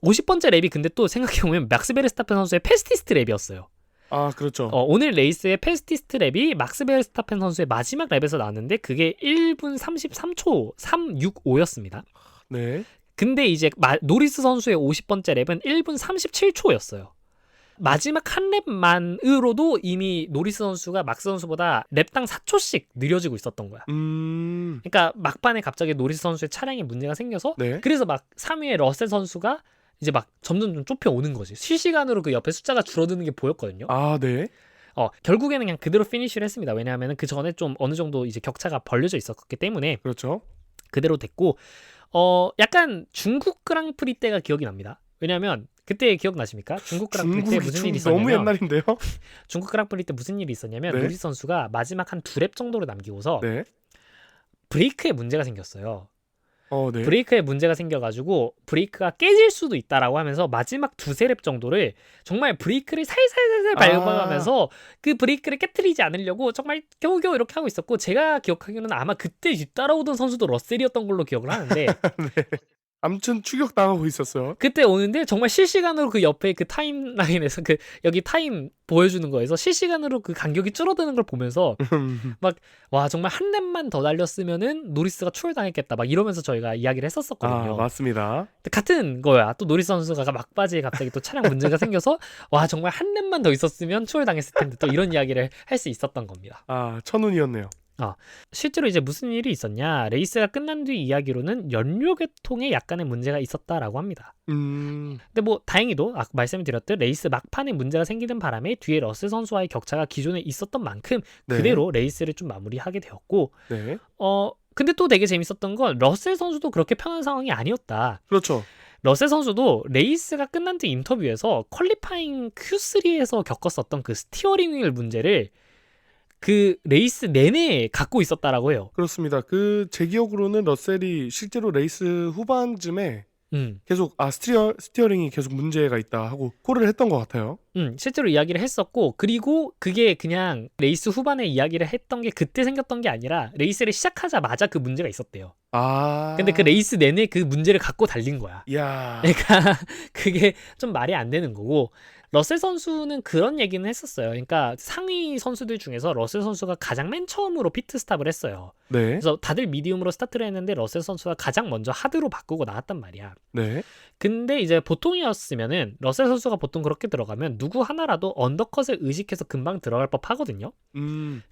50번째 랩이 근데 또 생각해보면 막스 베르스타펜 선수의 패스티스트 랩이었어요. 아, 그렇죠. 오늘 레이스의 패스티스트 랩이 막스 베르스타펜 선수의 마지막 랩에서 나왔는데 그게 1분 33초 365였습니다. 네. 근데 이제 노리스 선수의 50번째 랩은 1분 37초였어요. 마지막 한 랩만으로도 이미 노리스 선수가 막스 선수보다 랩당 4초씩 느려지고 있었던 거야. 그러니까 막판에 갑자기 노리스 선수의 차량에 문제가 생겨서 네. 그래서 막 3위의 러셀 선수가 이제 막 점점 좀 좁혀오는 거지. 실시간으로 그 옆에 숫자가 줄어드는 게 보였거든요. 아, 네. 결국에는 그냥 그대로 피니쉬를 했습니다. 왜냐하면 그 전에 좀 어느 정도 이제 격차가 벌려져 있었기 때문에 그렇죠. 그대로 됐고 약간 중국 그랑프리 때가 기억이 납니다. 왜냐하면 그때 기억나십니까? 중국 그랑프리 때 무슨 일이 있었냐면 너무 옛날인데요. 중국 그랑프리 때 무슨 일이 있었냐면 네. 노리스 선수가 마지막 한 두 랩 정도를 남기고서 네. 브레이크에 문제가 생겼어요. 네. 브레이크에 문제가 생겨가지고 브레이크가 깨질 수도 있다라고 하면서 마지막 두세 랩 정도를 정말 브레이크를 살살살살 밟아가면서 그 브레이크를 깨트리지 않으려고 정말 겨우겨우 이렇게 하고 있었고 제가 기억하기로는 아마 그때 뒤따라오던 선수도 러셀이었던 걸로 기억을 하는데 네. 아무튼 추격당하고 있었어요. 그때 오는데 정말 실시간으로 그 옆에 그 타임라인에서 그 여기 타임 보여주는 거에서 실시간으로 그 간격이 줄어드는 걸 보면서 와 정말 한 랩만 더 달렸으면은 노리스가 추월당했겠다 막 이러면서 저희가 이야기를 했었었거든요. 맞습니다. 같은 거야. 또 노리스 선수가 막바지에 갑자기 또 차량 문제가 생겨서 와 정말 한 랩만 더 있었으면 추월당했을 텐데 또 이런 이야기를 할 수 있었던 겁니다. 천운이었네요. 실제로 이제 무슨 일이 있었냐 레이스가 끝난 뒤 이야기로는 연료 계통에 약간의 문제가 있었다라고 합니다. 근데 뭐 다행히도 아까 말씀드렸듯 레이스 막판에 문제가 생기는 바람에 뒤에 러셀 선수와의 격차가 기존에 있었던 만큼 네. 그대로 레이스를 좀 마무리하게 되었고 네. 근데 또 되게 재밌었던 건 러셀 선수도 그렇게 편한 상황이 아니었다. 그렇죠. 러셀 선수도 레이스가 끝난 뒤 인터뷰에서 퀄리파잉 Q3에서 겪었었던 그 스티어링 휠 문제를 그 레이스 내내 갖고 있었다라고 해요. 그렇습니다. 제 기억으로는 러셀이 실제로 레이스 후반쯤에 계속 스티어링이 계속 문제가 있다 하고 콜을 했던 것 같아요. 실제로 이야기를 했었고 그리고 그게 그냥 레이스 후반에 이야기를 했던 게 그때 생겼던 게 아니라 레이스를 시작하자마자 그 문제가 있었대요. 근데 그 레이스 내내 그 문제를 갖고 달린 거야. 이야. 그러니까 그게 좀 말이 안 되는 거고 러셀 선수는 그런 얘기는 했었어요. 그러니까 상위 선수들 중에서 러셀 선수가 가장 맨 처음으로 피트 스탑을 했어요. 네. 그래서 다들 미디움으로 스타트를 했는데 러셀 선수가 가장 먼저 하드로 바꾸고 나왔단 말이야. 네. 근데 이제 보통이었으면은 러셀 선수가 보통 그렇게 들어가면 누구 하나라도 언더컷을 의식해서 금방 들어갈 법 하거든요.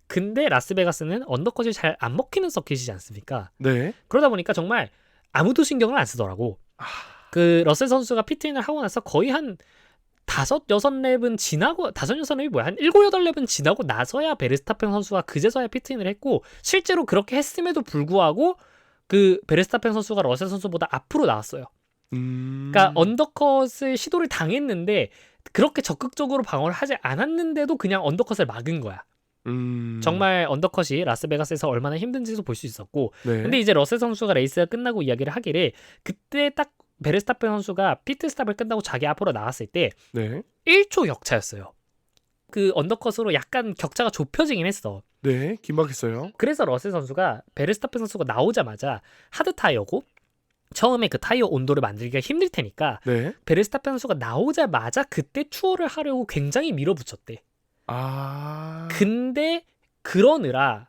근데 라스베가스는 언더컷이 잘 안 먹히는 서킷이지 않습니까? 네. 그러다 보니까 정말 아무도 신경을 안 쓰더라고. 그 러셀 선수가 피트인을 하고 나서 거의 한 5-6랩은 지나고 5-6랩이 뭐야? 한 7-8랩은 지나고 나서야 베르스타펜 선수가 그제서야 피트인을 했고 실제로 그렇게 했음에도 불구하고 그 베르스타펜 선수가 러셀 선수보다 앞으로 나왔어요. 그러니까 언더컷을 시도를 당했는데 그렇게 적극적으로 방어를 하지 않았는데도 그냥 언더컷을 막은 거야. 정말 언더컷이 라스베가스에서 얼마나 힘든지도 볼 수 있었고 네. 근데 이제 러셀 선수가 레이스가 끝나고 이야기를 하기를 그때 딱 베르스타펜 선수가 피트 스탑을 끝나고 자기 앞으로 나왔을 때 네. 1초 격차였어요. 그 언더컷으로 약간 격차가 좁혀지긴 했어. 네, 긴박했어요. 그래서 러셀 선수가 베르스타펜 선수가 나오자마자 하드 타이어고 처음에 그 타이어 온도를 만들기가 힘들 테니까 네. 베르스타펜 선수가 나오자마자 그때 추월을 하려고 굉장히 밀어붙였대. 아. 근데 그러느라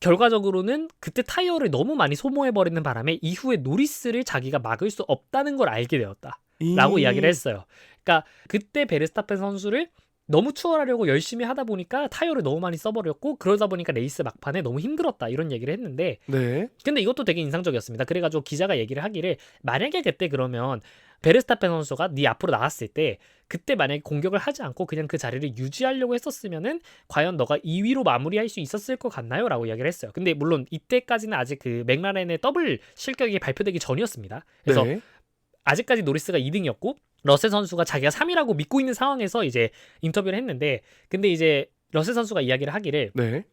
결과적으로는 그때 타이어를 너무 많이 소모해버리는 바람에 이후에 노리스를 자기가 막을 수 없다는 걸 알게 되었다. 라고 이야기를 했어요. 그러니까 그때 베르스타펜 선수를 너무 추월하려고 열심히 하다 보니까 타이어를 너무 많이 써버렸고 그러다 보니까 레이스 막판에 너무 힘들었다 이런 얘기를 했는데 네. 근데 이것도 되게 인상적이었습니다. 그래가지고 기자가 얘기를 하기를 만약에 그때 그러면 베르스타펜 선수가 네 앞으로 나왔을 때 그때 만약에 공격을 하지 않고 그냥 그 자리를 유지하려고 했었으면은 과연 너가 2위로 마무리할 수 있었을 것 같나요? 라고 이야기를 했어요. 근데 물론 이때까지는 아직 그 맥라렌의 더블 실격이 발표되기 전이었습니다. 그래서 네. 아직까지 노리스가 2등이었고 러셀 선수가 자기가 3위라고 믿고 있는 상황에서 이제 인터뷰를 했는데 근데 이제 러셀 선수가 이야기를 하기를 네.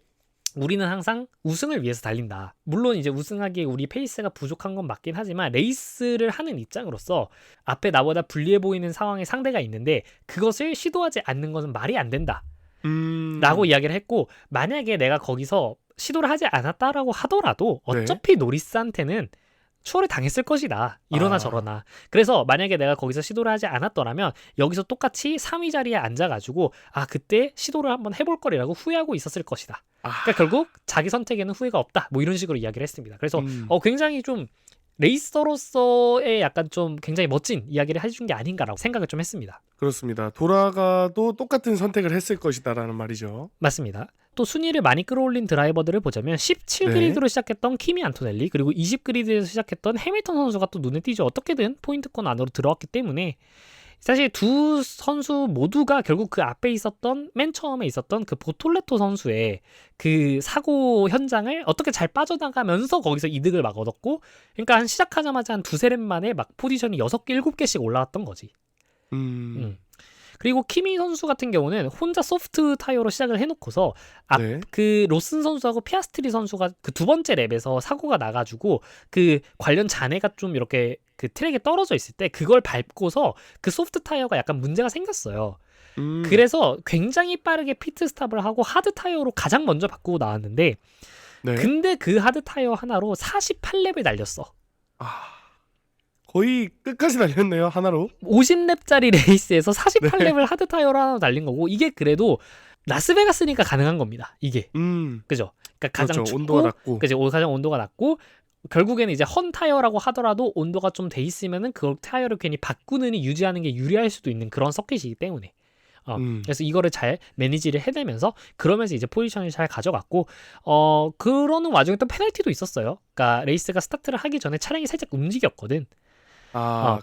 우리는 항상 우승을 위해서 달린다. 물론 이제 우승하기에 우리 페이스가 부족한 건 맞긴 하지만 레이스를 하는 입장으로서 앞에 나보다 불리해 보이는 상황에 상대가 있는데 그것을 시도하지 않는 것은 말이 안 된다. 라고 이야기를 했고 만약에 내가 거기서 시도를 하지 않았다라고 하더라도 어차피 노리스한테는 추월을 당했을 것이다. 이러나 저러나. 그래서 만약에 내가 거기서 시도를 하지 않았더라면 여기서 똑같이 3위 자리에 앉아가지고 아 그때 시도를 한번 해볼 거리라고 후회하고 있었을 것이다. 그러니까 결국 자기 선택에는 후회가 없다. 뭐 이런 식으로 이야기를 했습니다. 그래서 굉장히 좀 레이서로서의 약간 좀 굉장히 멋진 이야기를 해준 게 아닌가라고 생각을 좀 했습니다. 그렇습니다. 돌아가도 똑같은 선택을 했을 것이다라는 말이죠. 맞습니다. 또 순위를 많이 끌어올린 드라이버들을 보자면 17그리드로 시작했던 키미 안토넬리 그리고 20그리드에서 시작했던 해밀턴 선수가 또 눈에 띄죠. 어떻게든 포인트권 안으로 들어왔기 때문에 사실 두 선수 모두가 결국 그 앞에 있었던 맨 처음에 있었던 그 보톨레토 선수의 그 사고 현장을 어떻게 잘 빠져나가면서 거기서 이득을 막 얻었고 그러니까 한 시작하자마자 한 두세 랩 만에 막 포지션이 6개, 7개씩 올라왔던 거지. 그리고 키미 선수 같은 경우는 혼자 소프트 타이어로 시작을 해놓고서 그 로슨 선수하고 피아스트리 선수가 그 두 번째 랩에서 사고가 나가지고 그 관련 잔해가 좀 이렇게 그 트랙에 떨어져 있을 때 그걸 밟고서 그 소프트 타이어가 약간 문제가 생겼어요. 그래서 굉장히 빠르게 피트 스탑을 하고 하드 타이어로 가장 먼저 바꾸고 나왔는데 근데 그 하드 타이어 하나로 48랩을 달렸어. 거의 끝까지 달렸네요. 하나로. 50랩짜리 레이스에서 48랩을 하드 타이어로 하나 달린 거고 이게 그래도 라스베가스니까 가능한 겁니다. 이게. 그죠? 그러니까 가장 춥고 온도가 낮고. 그죠? 가장 온도가 낮고 결국에는 이제 헌 타이어라고 하더라도 온도가 좀 돼 있으면은 그 타이어를 괜히 바꾸느니 유지하는 게 유리할 수도 있는 그런 서킷이기 때문에. 그래서 이거를 잘 매니지를 해내면서 그러면서 이제 포지션을 잘 가져갔고 그러는 와중에 또 페널티도 있었어요. 그러니까 레이스가 스타트를 하기 전에 차량이 살짝 움직였거든.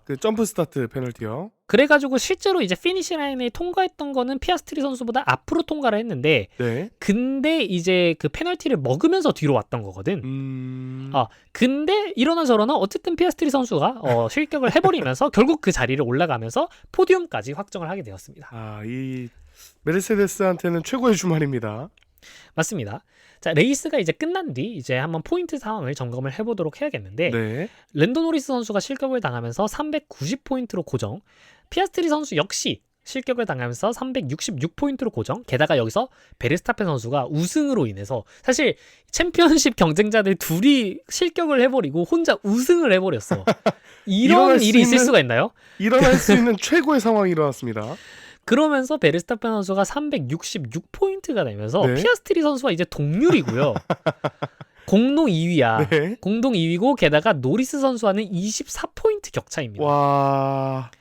그 점프 스타트 페널티요. 그래가지고 실제로 이제 피니시 라인에 통과했던 거는 피아스트리 선수보다 앞으로 통과를 했는데 근데 이제 그 페널티를 먹으면서 뒤로 왔던 거거든. 근데 이러나 저러나 어쨌든 피아스트리 선수가 실격을 해버리면서 결국 그 자리를 올라가면서 포디움까지 확정을 하게 되었습니다. 이 메르세데스한테는 최고의 주말입니다. 맞습니다. 자, 레이스가 이제 끝난 뒤 이제 한번 포인트 상황을 점검을 해보도록 해야겠는데 랜도 노리스 선수가 실격을 당하면서 390포인트로 고정, 피아스트리 선수 역시 실격을 당하면서 366포인트로 고정. 게다가 여기서 베르스타펜 선수가 우승으로 인해서 사실 챔피언십 경쟁자들 둘이 실격을 해버리고 혼자 우승을 해버렸어. 이런 일이 있을 수가 있나요? 일어날 수 있는 최고의 상황이 일어났습니다. 그러면서 베르스타펜 선수가 366포인트가 되면서 피아스트리 선수와 이제 동률이고요. 공동 2위야. 공동 2위고 게다가 노리스 선수와는 24포인트 격차입니다. 와.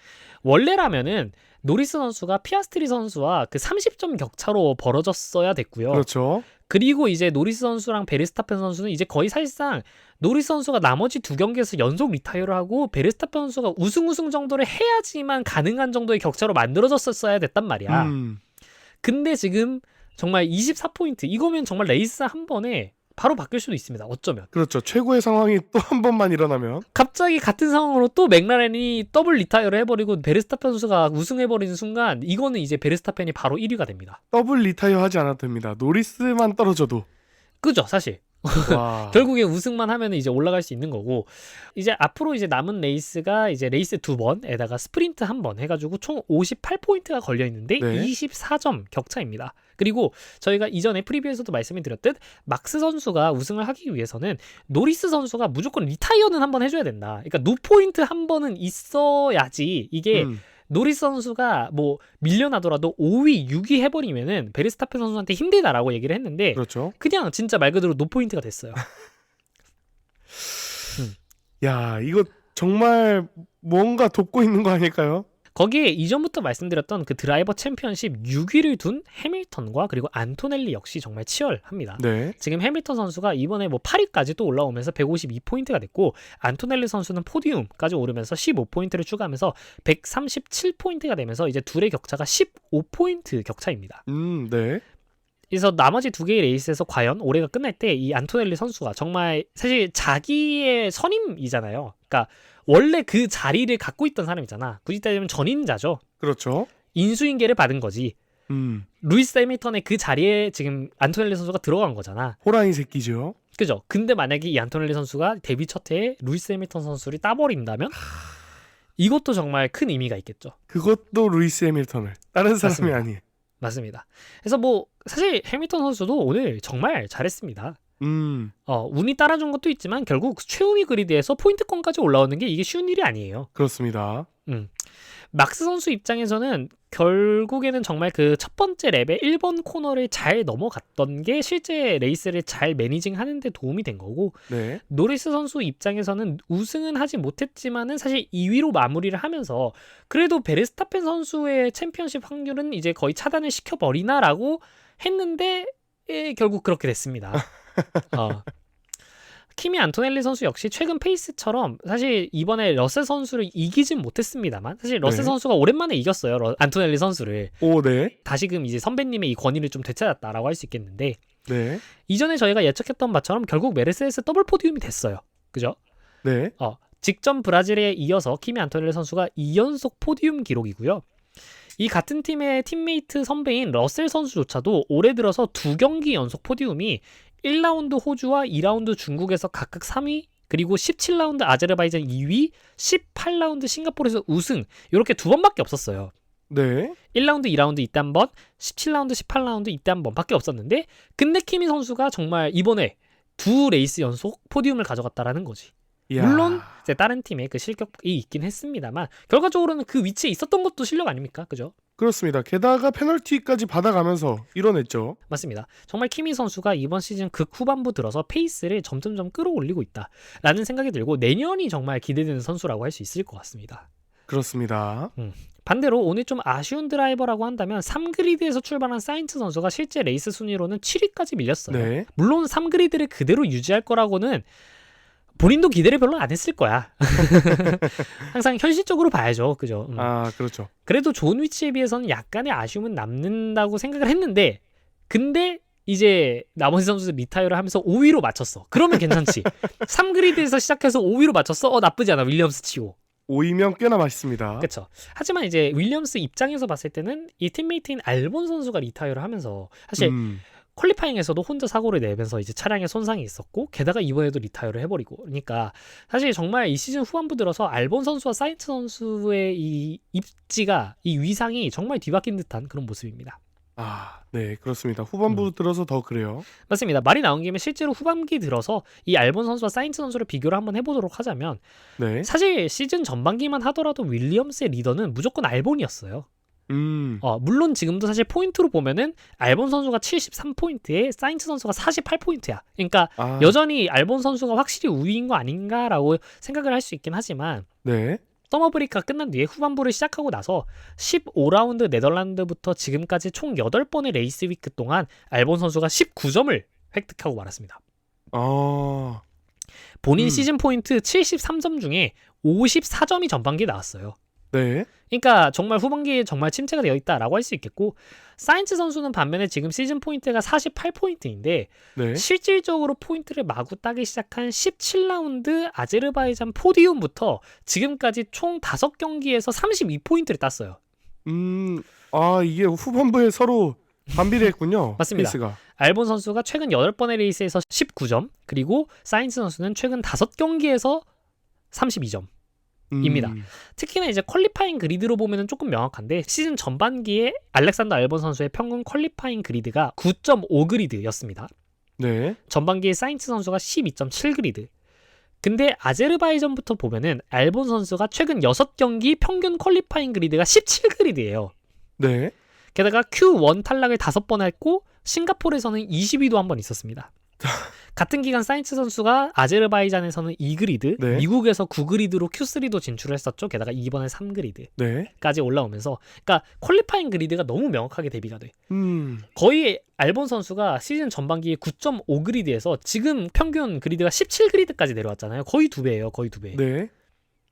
원래라면은 노리스 선수가 피아스트리 선수와 그 30점 격차로 벌어졌어야 됐고요. 그렇죠. 그리고 이제 노리스 선수랑 베르스타펜 선수는 이제 거의 사실상 노리스 선수가 나머지 두 경기에서 연속 리타이어를 하고 베르스타펜 선수가 우승 정도를 해야지만 가능한 정도의 격차로 만들어졌었어야 됐단 말이야. 근데 지금 정말 24포인트 이거면 정말 레이스 한 번에 바로 바뀔 수도 있습니다. 어쩌면. 그렇죠. 최고의 상황이 또 한 번만 일어나면 갑자기 같은 상황으로 또 맥라렌이 더블 리타이어를 해버리고 베르스타펜 선수가 우승해버리는 순간 이거는 이제 베르스타펜이 바로 1위가 됩니다. 더블 리타이어 하지 않아도 됩니다. 노리스만 떨어져도. 그죠 사실. 와. 결국에 우승만 하면 이제 올라갈 수 있는 거고 이제 앞으로 이제 남은 레이스가 이제 레이스 2번에다가 스프린트 1번 해가지고 총 58포인트가 걸려 있는데 네. 24점 격차입니다. 그리고 저희가 이전에 프리뷰에서도 말씀을 드렸듯 막스 선수가 우승을 하기 위해서는 노리스 선수가 무조건 리타이어는 한번 해줘야 된다. 그러니까 노포인트 한 번은 있어야지 이게 노리스 선수가 뭐 밀려나더라도 5위, 6위 해버리면은 베르스타펜 선수한테 힘들다라고 얘기를 했는데 그렇죠. 그냥 진짜 말 그대로 노포인트가 됐어요. 야, 이거 정말 뭔가 돕고 있는 거 아닐까요? 거기에 이전부터 말씀드렸던 그 드라이버 챔피언십 6위를 둔 해밀턴과 그리고 안토넬리 역시 정말 치열합니다. 네. 지금 해밀턴 선수가 이번에 뭐 8위까지 또 올라오면서 152포인트가 됐고 안토넬리 선수는 포디움까지 오르면서 15포인트를 추가하면서 137포인트가 되면서 이제 둘의 격차가 15포인트 격차입니다. 네. 그래서 나머지 두 개의 레이스에서 과연 올해가 끝날 때 이 안토넬리 선수가 정말 사실 자기의 선임이잖아요. 그러니까 원래 그 자리를 갖고 있던 사람이잖아. 굳이 따지면 전임자죠. 그렇죠. 인수인계를 받은 거지. 루이스 해밀턴의 그 자리에 지금 안토넬리 선수가 들어간 거잖아. 호랑이 새끼죠. 그죠? 근데 만약에 이 안토넬리 선수가 데뷔 첫 해에 루이스 해밀턴 선수를 따버린다면 이것도 정말 큰 의미가 있겠죠. 그것도 루이스 해밀턴을 다른 사람이 맞습니다. 아니에요. 맞습니다. 그래서 뭐 사실 해밀턴 선수도 오늘 정말 잘했습니다. 운이 따라준 것도 있지만 결국 최후위 그리드에서 포인트권까지 올라오는 게 이게 쉬운 일이 아니에요. 그렇습니다. 막스 선수 입장에서는 결국에는 정말 그 첫 번째 랩의 1번 코너를 잘 넘어갔던 게 실제 레이스를 잘 매니징하는 데 도움이 된 거고 네. 노리스 선수 입장에서는 우승은 하지 못했지만은 사실 2위로 마무리를 하면서 그래도 베르스타펜 선수의 챔피언십 확률은 이제 거의 차단을 시켜버리나라고 했는데 결국 그렇게 됐습니다. 키미 안토넬리 선수 역시 최근 페이스처럼 사실 이번에 러셀 선수를 이기진 못했습니다만 사실 러셀 네. 선수가 오랜만에 이겼어요. 안토넬리 선수를. 오, 네. 다시금 이제 선배님의 이 권위를 좀 되찾았다라고 할 수 있겠는데 네. 이전에 저희가 예측했던 바처럼 결국 메르세데스 더블 포디움이 됐어요. 그죠? 네. 직전 브라질에 이어서 키미 안토넬리 선수가 2연속 포디움 기록이고요. 이 같은 팀의 팀메이트 선배인 러셀 선수조차도 올해 들어서 2경기 연속 포디움이 1라운드 호주와 2라운드 중국에서 각각 3위 그리고 17라운드 아제르바이잔 2위 18라운드 싱가포르에서 우승 이렇게 두 번밖에 없었어요. 네. 1라운드 2라운드 이때 한 번 17라운드 18라운드 이때 한 번밖에 없었는데 근데 키미 선수가 정말 이번에 두 레이스 연속 포디움을 가져갔다라는 거지. 이야. 물론 이제 다른 팀의 그 실격이 있긴 했습니다만 결과적으로는 그 위치에 있었던 것도 실력 아닙니까? 그죠? 그렇습니다. 게다가 페널티까지 받아가면서 이뤄냈죠. 맞습니다. 정말 키미 선수가 이번 시즌 극 후반부 들어서 페이스를 점점점 끌어올리고 있다라는 생각이 들고 내년이 정말 기대되는 선수라고 할 수 있을 것 같습니다. 그렇습니다. 반대로 오늘 좀 아쉬운 드라이버라고 한다면 3그리드에서 출발한 사인츠 선수가 실제 레이스 순위로는 7위까지 밀렸어요. 네. 물론 3그리드를 그대로 유지할 거라고는 본인도 기대를 별로 안 했을 거야. 항상 현실적으로 봐야죠. 그죠? 그렇죠. 그래도 좋은 위치에 비해서는 약간의 아쉬움은 남는다고 생각을 했는데 근데 이제 나머지 선수들 리타이어를 하면서 5위로 맞췄어. 그러면 괜찮지. 3그리드에서 시작해서 5위로 맞췄어? 나쁘지 않아. 윌리엄스 치고. 5위면 꽤나 맛있습니다. 그렇죠. 하지만 이제 윌리엄스 입장에서 봤을 때는 이 팀메이트인 알본 선수가 리타이어를 하면서 사실 퀄리파잉에서도 혼자 사고를 내면서 이제 차량에 손상이 있었고 게다가 이번에도 리타이어를 해버리고 그러니까 사실 정말 이 시즌 후반부 들어서 알본 선수와 사인츠 선수의 이 입지가 이 위상이 정말 뒤바뀐 듯한 그런 모습입니다. 네, 그렇습니다. 후반부 들어서 더 그래요. 맞습니다. 말이 나온 김에 실제로 후반기 들어서 이 알본 선수와 사인츠 선수를 비교를 한번 해보도록 하자면 네. 사실 시즌 전반기만 하더라도 윌리엄스의 리더는 무조건 알본이었어요. 물론 지금도 사실 포인트로 보면은 알본 선수가 73포인트에 사인츠 선수가 48포인트야. 그러니까 여전히 알본 선수가 확실히 우위인 거 아닌가라고 생각을 할 수 있긴 하지만 네. 서머브레이크가 끝난 뒤에 후반부를 시작하고 나서 15라운드 네덜란드부터 지금까지 총 8번의 레이스 위크 동안 알본 선수가 19점을 획득하고 말았습니다. 본인 시즌 포인트 73점 중에 54점이 전반기에 나왔어요. 네. 그러니까 정말 후반기에 정말 침체가 되어 있다라고 할 수 있겠고 사인츠 선수는 반면에 지금 시즌 포인트가 48포인트인데 네. 실질적으로 포인트를 마구 따기 시작한 17라운드 아제르바이잔 포디움부터 지금까지 총 5경기에서 32포인트를 땄어요. 이게 후반부에 서로 반비례했군요. 맞습니다. 페이스가. 알본 선수가 최근 8번의 레이스에서 19점, 그리고 사인츠 선수는 최근 5경기에서 32점. 입니다. 특히나 이제 퀄리파잉 그리드로 보면은 조금 명확한데 시즌 전반기에 알렉산더 알본 선수의 평균 퀄리파잉 그리드가 9.5 그리드였습니다. 네. 전반기에 사인츠 선수가 12.7 그리드. 근데 아제르바이잔부터 보면은 알본 선수가 최근 6경기 평균 퀄리파잉 그리드가 17 그리드예요. 네. 게다가 Q1 탈락을 5번 했고 싱가포르에서는 22도 한 번 있었습니다. 같은 기간 사인츠 선수가 아제르바이잔에서는 2그리드, 네. 미국에서 9그리드로 Q3도 진출을 했었죠. 게다가 이번에 3그리드까지 네. 올라오면서 그러니까 퀄리파잉 그리드가 너무 명확하게 대비가 돼. 음. 거의 알본 선수가 시즌 전반기에 9.5그리드에서 지금 평균 그리드가 17그리드까지 내려왔잖아요. 거의 2배예요. 거의 2배. 네.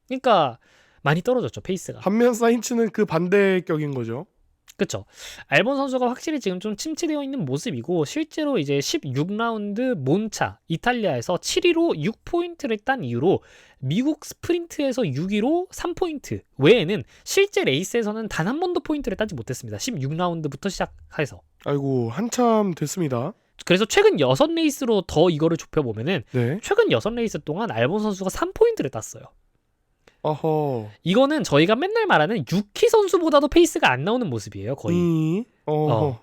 그러니까 많이 떨어졌죠. 페이스가. 반면 사인츠는 그 반대격인 거죠. 그렇죠. 알본 선수가 확실히 지금 좀 침체되어 있는 모습이고 실제로 이제 16라운드 몬차 이탈리아에서 7위로 6포인트를 딴 이후로 미국 스프린트에서 6위로 3포인트 외에는 실제 레이스에서는 단 한 번도 포인트를 따지 못했습니다. 16라운드부터 시작해서. 아이고 한참 됐습니다. 그래서 최근 6레이스로 더 이거를 좁혀보면은 네. 최근 6레이스 동안 알본 선수가 3포인트를 땄어요. 어허. 이거는 저희가 맨날 말하는 유키 선수보다도 페이스가 안 나오는 모습이에요. 거의. 어허.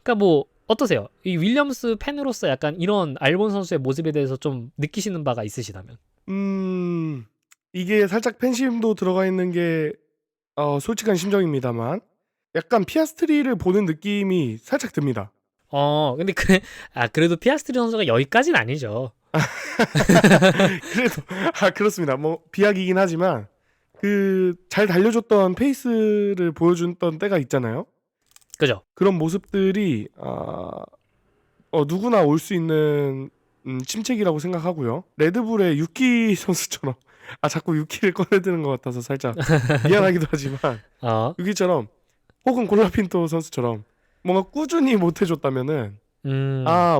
그러니까 뭐 어떠세요? 이 윌리엄스 팬으로서 약간 이런 알본 선수의 모습에 대해서 좀 느끼시는 바가 있으시다면? 이게 살짝 팬심도 들어가 있는 게 솔직한 심정입니다만 약간 피아스트리를 보는 느낌이 살짝 듭니다. 근데 그래도 피아스트리 선수가 여기까지는 아니죠. 그래도 그렇습니다. 뭐 비약이긴 하지만 그 잘 달려줬던 페이스를 보여줬던 때가 있잖아요. 그죠? 그런 모습들이 누구나 올 수 있는 침체기라고 생각하고요. 레드불의 유키 선수처럼 자꾸 유키를 꺼내드는 것 같아서 살짝 미안하기도 하지만 유키처럼 혹은 골라핀토 선수처럼 뭔가 꾸준히 못해줬다면은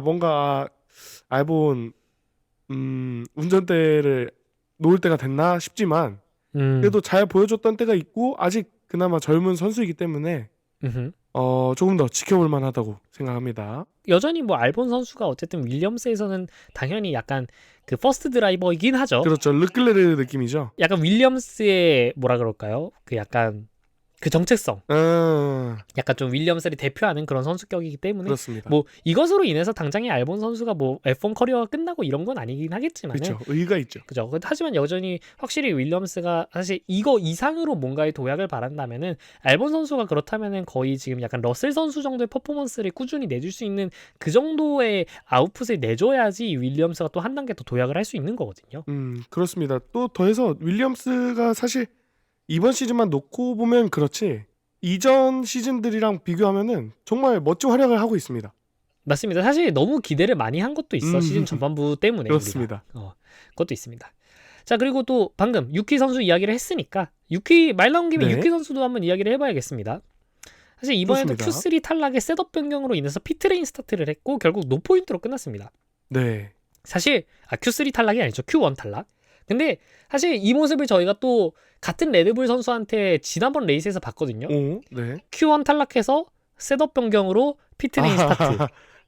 뭔가 알본 운전대를 놓을 때가 됐나 싶지만 그래도 잘 보여줬던 때가 있고 아직 그나마 젊은 선수이기 때문에 조금 더 지켜볼 만하다고 생각합니다. 여전히 뭐 알본 선수가 어쨌든 윌리엄스에서는 당연히 약간 그 퍼스트 드라이버이긴 하죠. 그렇죠. 르클레르 느낌이죠. 약간 윌리엄스의 뭐라 그럴까요? 그 약간 그 정체성, 약간 좀 윌리엄스를 대표하는 그런 선수격이기 때문에 그렇습니다. 뭐 이것으로 인해서 당장의 알본 선수가 뭐 F1 커리어가 끝나고 이런 건 아니긴 하겠지만, 그렇죠. 의의가 있죠. 그죠. 하지만 여전히 확실히 윌리엄스가 사실 이거 이상으로 뭔가의 도약을 바란다면은 알본 선수가 그렇다면은 거의 지금 약간 러셀 선수 정도의 퍼포먼스를 꾸준히 내줄 수 있는 그 정도의 아웃풋을 내줘야지 윌리엄스가 또 한 단계 더 도약을 할 수 있는 거거든요. 그렇습니다. 또 더해서 윌리엄스가 사실 이번 시즌만 놓고 보면 그렇지 이전 시즌들이랑 비교하면은 정말 멋진 활약을 하고 있습니다. 맞습니다. 사실 너무 기대를 많이 한 것도 있어. 시즌 전반부 때문에. 그렇습니다. 그것도 있습니다. 자, 그리고 또 방금 유키 선수 이야기를 했으니까 말 나온 김에 네. 유키 선수도 한번 이야기를 해봐야겠습니다. 사실 이번에도 좋습니다. Q3 탈락의 셋업 변경으로 인해서 피트레인 스타트를 했고 결국 노포인트로 끝났습니다. 네. 사실 Q3 탈락이 아니죠. Q1 탈락. 근데 사실 이 모습을 저희가 또 같은 레드불 선수한테 지난번 레이스에서 봤거든요. 네. Q1 탈락해서 셋업 변경으로 피트레인 스타트.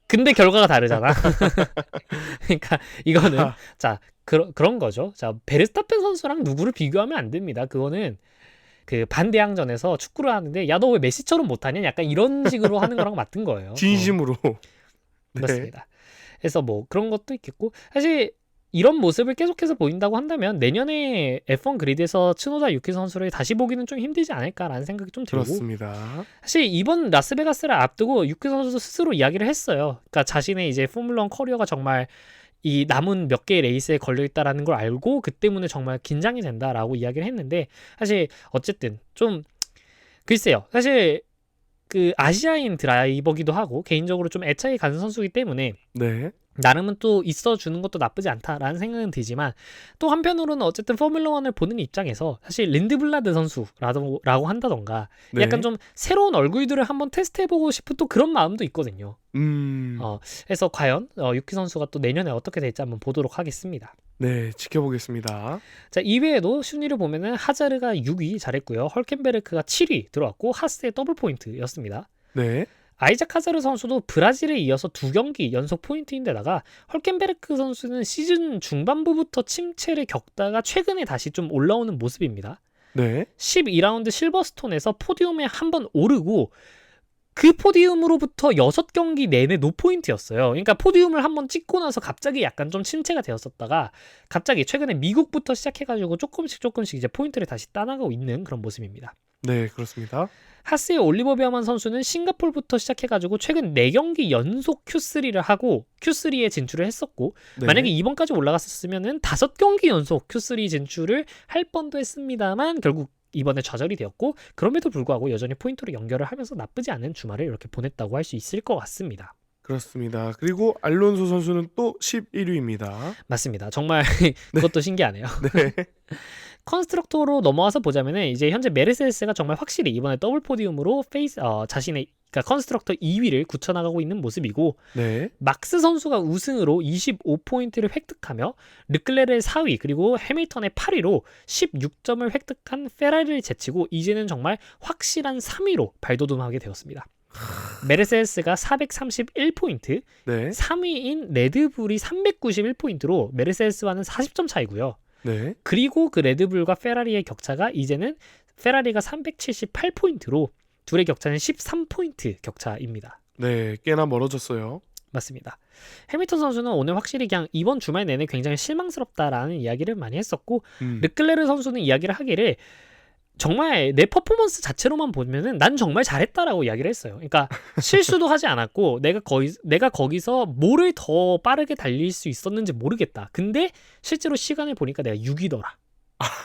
근데 결과가 다르잖아. 그러니까 이거는 자 그런 거죠. 자 베르스타펜 선수랑 누구를 비교하면 안 됩니다. 그거는 그 반대항전에서 축구를 하는데 야 너 왜 메시처럼 못하냐? 약간 이런 식으로 하는 거랑 같은 거예요. 진심으로. 네. 그렇습니다. 그래서 뭐 그런 것도 있겠고 사실 이런 모습을 계속해서 보인다고 한다면 내년에 F1 그리드에서 츠노다 유키 선수를 다시 보기는 좀 힘들지 않을까라는 생각이 좀 들고 그렇습니다. 사실 이번 라스베가스를 앞두고 유키 선수도 스스로 이야기를 했어요. 그러니까 자신의 이제 포뮬러1 커리어가 정말 이 남은 몇 개의 레이스에 걸려있다라는 걸 알고 그 때문에 정말 긴장이 된다라고 이야기를 했는데 사실 어쨌든 좀 글쎄요. 사실 그 아시아인 드라이버기도 하고 개인적으로 좀 애착이 가는 선수이기 때문에 네. 나름은 또 있어주는 것도 나쁘지 않다라는 생각은 들지만 또 한편으로는 어쨌든 포뮬러1을 보는 입장에서 사실 린드블라드 선수라고 한다던가 네. 약간 좀 새로운 얼굴들을 한번 테스트해보고 싶은 또 그런 마음도 있거든요. 그래서 과연 유키 선수가 또 내년에 어떻게 될지 한번 보도록 하겠습니다. 네, 지켜보겠습니다. 자, 이외에도 순위를 보면은 하자르가 6위 잘했고요. 헐켄베르크가 7위 들어왔고 하스의 더블 포인트였습니다. 네. 아이작 하자르 선수도 브라질에 이어서 2경기 연속 포인트인데다가 헐켄베르크 선수는 시즌 중반부부터 침체를 겪다가 최근에 다시 좀 올라오는 모습입니다. 네. 12라운드 실버스톤에서 포디움에 한번 오르고 그 포디움으로부터 6경기 내내 노포인트였어요. 그러니까 포디움을 한번 찍고 나서 갑자기 약간 좀 침체가 되었었다가 갑자기 최근에 미국부터 시작해가지고 조금씩 이제 포인트를 다시 따나가고 있는 그런 모습입니다. 네, 그렇습니다. 하스의 올리버 베어만 선수는 싱가포르부터 시작해가지고 최근 4경기 연속 Q3를 하고 Q3에 진출을 했었고 네. 만약에 이번까지 올라갔었으면은 5경기 연속 Q3 진출을 할 뻔도 했습니다만 결국 이번에 좌절이 되었고 그럼에도 불구하고 여전히 포인트로 연결을 하면서 나쁘지 않은 주말을 이렇게 보냈다고 할 수 있을 것 같습니다. 그렇습니다. 그리고 알론소 선수는 또 11위입니다. 맞습니다. 정말 그것도 신기하네요. 네. 컨스트럭터로 넘어와서 보자면은 이제 현재 메르세데스가 정말 확실히 이번에 더블 포디움으로 자신의 그러니까 컨스트럭터 2위를 굳혀나가고 있는 모습이고 네. 막스 선수가 우승으로 25포인트를 획득하며 르클레르의 4위 그리고 해밀턴의 8위로 16점을 획득한 페라리를 제치고 이제는 정말 확실한 3위로 발돋움하게 되었습니다. 메르세데스가 431포인트, 네. 3위인 레드불이 391포인트로 메르세데스와는 40점 차이고요. 네. 그리고 그 레드불과 페라리의 격차가 이제는 페라리가 378포인트로 둘의 격차는 13포인트 격차입니다. 네, 꽤나 멀어졌어요. 맞습니다. 해밀턴 선수는 오늘 확실히 그냥 이번 주말 내내 굉장히 실망스럽다라는 이야기를 많이 했었고 르클레르 선수는 이야기를 하기를 정말 내 퍼포먼스 자체로만 보면은 난 정말 잘했다라고 이야기를 했어요. 그러니까 실수도 하지 않았고 내가 거기서 뭐를 더 빠르게 달릴 수 있었는지 모르겠다. 근데 실제로 시간을 보니까 내가 6위더라.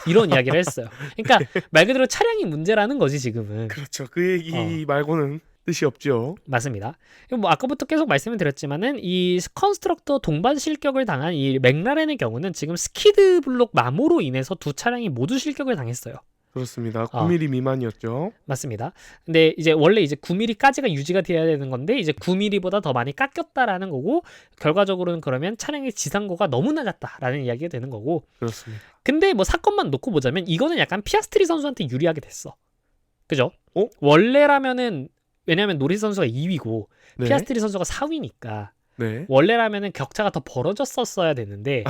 이런 이야기를 했어요. 그러니까 말 그대로 차량이 문제라는 거지 지금은. 그렇죠. 그 얘기 말고는 뜻이 없죠. 맞습니다. 뭐 아까부터 계속 말씀을 드렸지만은 이 컨스트럭터 동반 실격을 당한 이 맥라렌의 경우는 지금 스키드 블록 마모로 인해서 두 차량이 모두 실격을 당했어요. 그렇습니다. 9mm 미만이었죠. 맞습니다. 근데 이제 원래 이제 9mm까지가 유지가 돼야 되는 건데 이제 9mm보다 더 많이 깎였다라는 거고 결과적으로는 그러면 차량의 지상고가 너무 낮았다라는 이야기가 되는 거고. 그렇습니다. 근데 뭐 사건만 놓고 보자면 이거는 약간 피아스트리 선수한테 유리하게 됐어. 그죠? 어? 원래라면은 왜냐면 노리스 선수가 2위고 네. 피아스트리 선수가 4위니까 네. 원래라면은 격차가 더 벌어졌었어야 되는데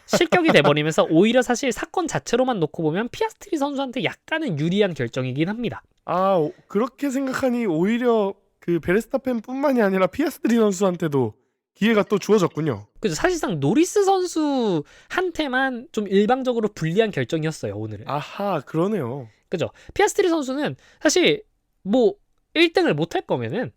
실격이 돼버리면서 오히려 사실 사건 자체로만 놓고 보면 피아스트리 선수한테 약간은 유리한 결정이긴 합니다. 아, 그렇게 생각하니 오히려 그 베르스타펜뿐만이 아니라 피아스트리 선수한테도 기회가 또 주어졌군요. 그래서 사실상 노리스 선수한테만 좀 일방적으로 불리한 결정이었어요 오늘은. 아하, 그러네요. 그죠? 피아스트리 선수는 사실 뭐 1등을 못할 거면은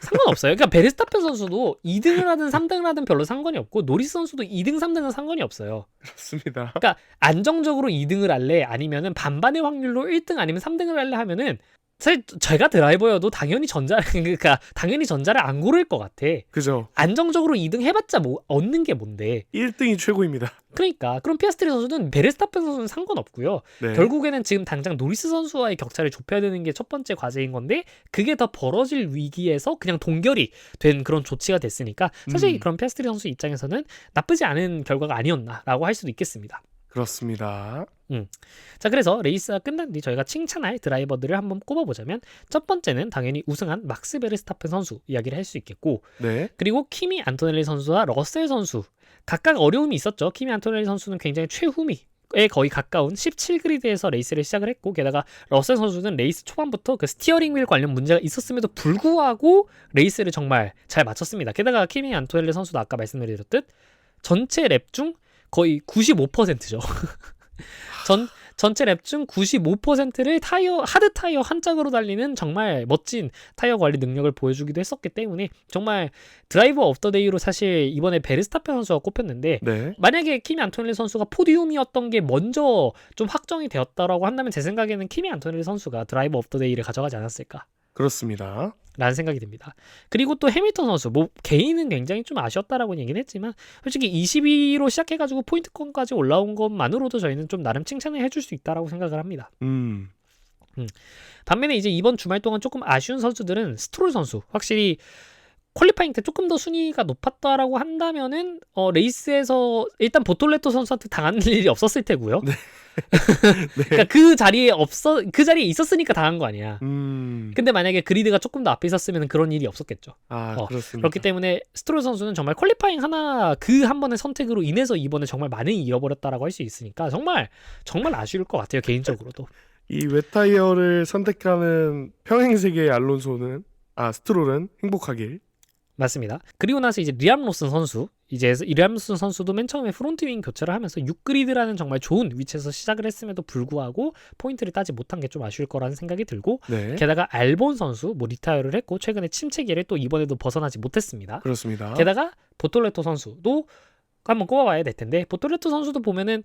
상관없어요. 그러니까 베르스타펜 선수도 2등을 하든 3등을 하든 별로 상관이 없고 노리스 선수도 2등, 3등은 상관이 없어요. 그렇습니다. 그러니까 안정적으로 2등을 할래 아니면은 반반의 확률로 1등 아니면 3등을 할래 하면은 사실 제가 드라이버여도 당연히 전자를 안 고를 것 같아. 그죠. 안정적으로 2등 해봤자 뭐 얻는 게 뭔데. 1등이 최고입니다. 그러니까 그럼 피아스트리 선수는 베르스타펜 선수는 상관없고요. 네. 결국에는 지금 당장 노리스 선수와의 격차를 좁혀야 되는 게 첫 번째 과제인 건데 그게 더 벌어질 위기에서 그냥 동결이 된 그런 조치가 됐으니까 사실 그런 피아스트리 선수 입장에서는 나쁘지 않은 결과가 아니었나라고 할 수도 있겠습니다. 그렇습니다. 자, 그래서 레이스가 끝난 뒤 저희가 칭찬할 드라이버들을 한번 꼽아보자면 첫 번째는 당연히 우승한 막스 베르스타펜 선수 이야기를 할 수 있겠고 네. 그리고 키미 안토넬리 선수와 러셀 선수 각각 어려움이 있었죠. 키미 안토넬리 선수는 굉장히 최후미에 거의 가까운 17그리드에서 레이스를 시작을 했고 게다가 러셀 선수는 레이스 초반부터 그 스티어링 휠 관련 문제가 있었음에도 불구하고 레이스를 정말 잘 마쳤습니다. 게다가 키미 안토넬리 선수도 아까 말씀드렸듯 전체 랩 중 거의 95%죠. 전체 랩 중 95%를 하드 타이어 한 짝으로 달리는 정말 멋진 타이어 관리 능력을 보여주기도 했었기 때문에 정말 드라이버 오브 더 데이로 사실 이번에 베르스타펜 선수가 꼽혔는데 네. 만약에 키미 안토넬리 선수가 포디움이었던 게 먼저 좀 확정이 되었다라고 한다면 제 생각에는 키미 안토넬리 선수가 드라이버 오브 더 데이를 가져가지 않았을까 그렇습니다. 라는 생각이 듭니다. 그리고 또 해밀턴 선수 뭐 개인은 굉장히 좀 아쉬웠다라고 얘기는 했지만 솔직히 22로 시작해가지고 포인트권까지 올라온 것만으로도 저희는 좀 나름 칭찬을 해줄 수 있다라고 생각을 합니다. 반면에 이제 이번 주말 동안 조금 아쉬운 선수들은 스트롤 선수 확실히 퀄리파잉 때 조금 더 순위가 높았다라고 한다면은 레이스에서 일단 보톨레토 선수한테 당한 일이 없었을 테고요. 네. 그러니까 그 자리에 있었으니까 당한 거 아니야. 근데 만약에 그리드가 조금 더 앞에 있었으면 그런 일이 없었겠죠. 그렇습니다. 그렇기 때문에 스트롤 선수는 정말 퀄리파잉 하나 그 한 번의 선택으로 인해서 이번에 정말 많이 잃어버렸다라고 할 수 있으니까 정말 아쉬울 것 같아요, 개인적으로도. 이 웨타이어를 선택하는 평행 세계의 스트롤은 행복하길. 맞습니다. 그리고 나서 이제 리암 로슨 선수, 이제 리암 로슨 선수도 맨 처음에 프론트 윙 교체를 하면서 6그리드라는 정말 좋은 위치에서 시작을 했음에도 불구하고 포인트를 따지 못한 게 좀 아쉬울 거라는 생각이 들고, 네. 게다가 알본 선수 리타이어를 했고 최근에 침체기를 또 이번에도 벗어나지 못했습니다. 그렇습니다. 게다가 보톨레토 선수도 한번 꼽아봐야 될 텐데, 보톨레토 선수도 보면은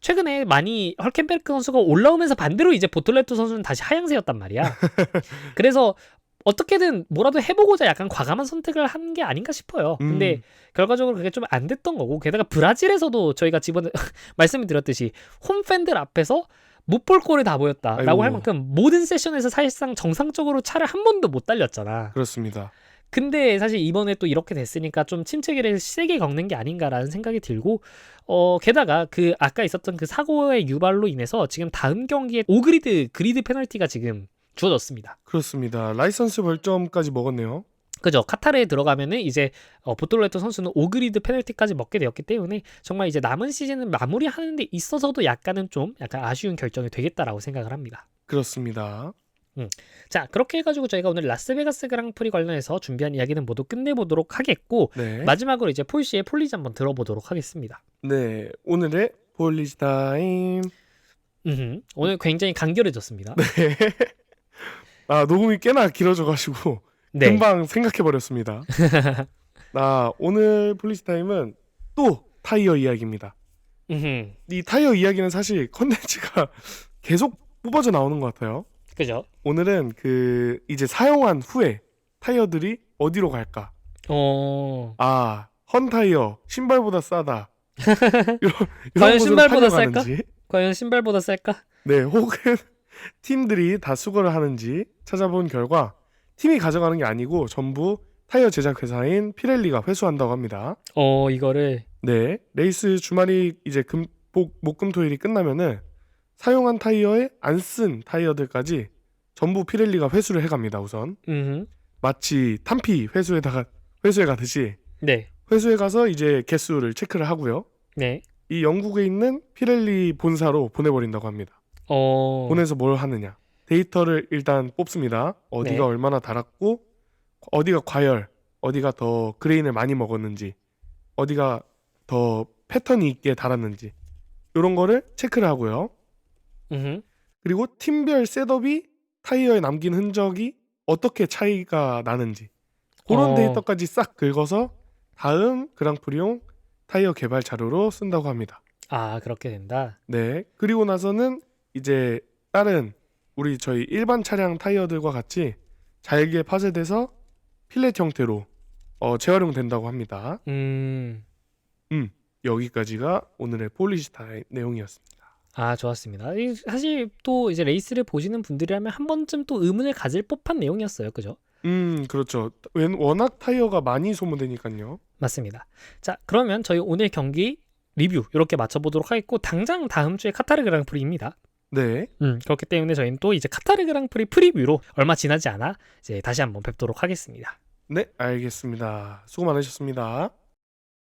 최근에 많이 헐켄베르크 선수가 올라오면서 반대로 이제 보톨레토 선수는 다시 하향세였단 말이야. 그래서 어떻게든 뭐라도 해보고자 약간 과감한 선택을 한 게 아닌가 싶어요. 근데 결과적으로 그게 좀 안 됐던 거고, 게다가 브라질에서도 저희가 지번에 말씀을 드렸듯이 홈팬들 앞에서 못 볼 꼴이 다 보였다라고 할 만큼 모든 세션에서 사실상 정상적으로 차를 한 번도 못 달렸잖아. 그렇습니다. 근데 사실 이번에 또 이렇게 됐으니까 좀 침체기를 세게 겪는 게 아닌가라는 생각이 들고, 게다가 그 아까 있었던 그 사고의 유발로 인해서 지금 다음 경기에 5그리드 그리드 페널티가 지금 주어졌습니다. 그렇습니다. 라이선스 벌점까지 먹었네요. 그죠. 카타르에 들어가면은 이제 보톨레토 선수는 5그리드 페널티까지 먹게 되었기 때문에 정말 이제 남은 시즌을 마무리하는 데 있어서도 약간 아쉬운 결정이 되겠다라고 생각을 합니다. 그렇습니다. 자, 그렇게 해가지고 저희가 오늘 라스베가스 그랑프리 관련해서 준비한 이야기는 모두 끝내보도록 하겠고, 네. 마지막으로 이제 폴시의 폴리즈 한번 들어보도록 하겠습니다. 네, 오늘의 폴리즈 타임. 오늘 굉장히 간결해졌습니다. 네. 녹음이 꽤나 길어져가지고 네. 금방 생각해버렸습니다. 오늘 폴리즈 타임은 또 타이어 이야기입니다. 이 타이어 이야기는 사실 컨텐츠가 계속 뽑아져 나오는 것 같아요. 그죠? 오늘은 이제 사용한 후에 타이어들이 어디로 갈까? 헌 타이어 신발보다 싸다. 이런 과연 신발보다 쌀까? 과연 신발보다 쌀까? 네, 혹은 팀들이 다 수거를 하는지 찾아본 결과 팀이 가져가는 게 아니고 전부 타이어 제작 회사인 피렐리가 회수한다고 합니다. 이거를 네, 레이스 주말이 이제 목금토일이 끝나면은 사용한 타이어에 안 쓴 타이어들까지 전부 피렐리가 회수를 해갑니다. 우선 마치 탄피 회수해 가듯이 네. 회수해 가서 이제 개수를 체크를 하고요. 네. 이 영국에 있는 피렐리 본사로 보내버린다고 합니다. 보내서 뭘 하느냐? 데이터를 일단 뽑습니다. 어디가 네. 얼마나 달았고, 어디가 과열, 어디가 더 그레인을 많이 먹었는지, 어디가 더 패턴이 있게 달았는지, 이런 거를 체크를 하고요. 그리고 팀별 셋업이 타이어에 남긴 흔적이 어떻게 차이가 나는지, 그런 데이터까지 싹 긁어서 다음 그랑프리용 타이어 개발 자료로 쓴다고 합니다. 그렇게 된다. 네. 그리고 나서는 이제 다른 저희 일반 차량 타이어들과 같이 잘게 파쇄돼서 필렛 형태로 재활용된다고 합니다. 여기까지가 오늘의 폴리시 타임 내용이었습니다. 좋았습니다. 사실 또 이제 레이스를 보시는 분들이라면 한 번쯤 또 의문을 가질 법한 내용이었어요. 그죠? 그렇죠. 워낙 타이어가 많이 소모되니까요. 맞습니다. 자, 그러면 저희 오늘 경기 리뷰 이렇게 맞춰보도록 하겠고, 당장 다음 주에 카타르 그랑프리입니다. 네. 그렇기 때문에 저희는 또 이제 카타르 그랑프리 프리뷰로 얼마 지나지 않아 이제 다시 한번 뵙도록 하겠습니다. 네, 알겠습니다. 수고 많으셨습니다.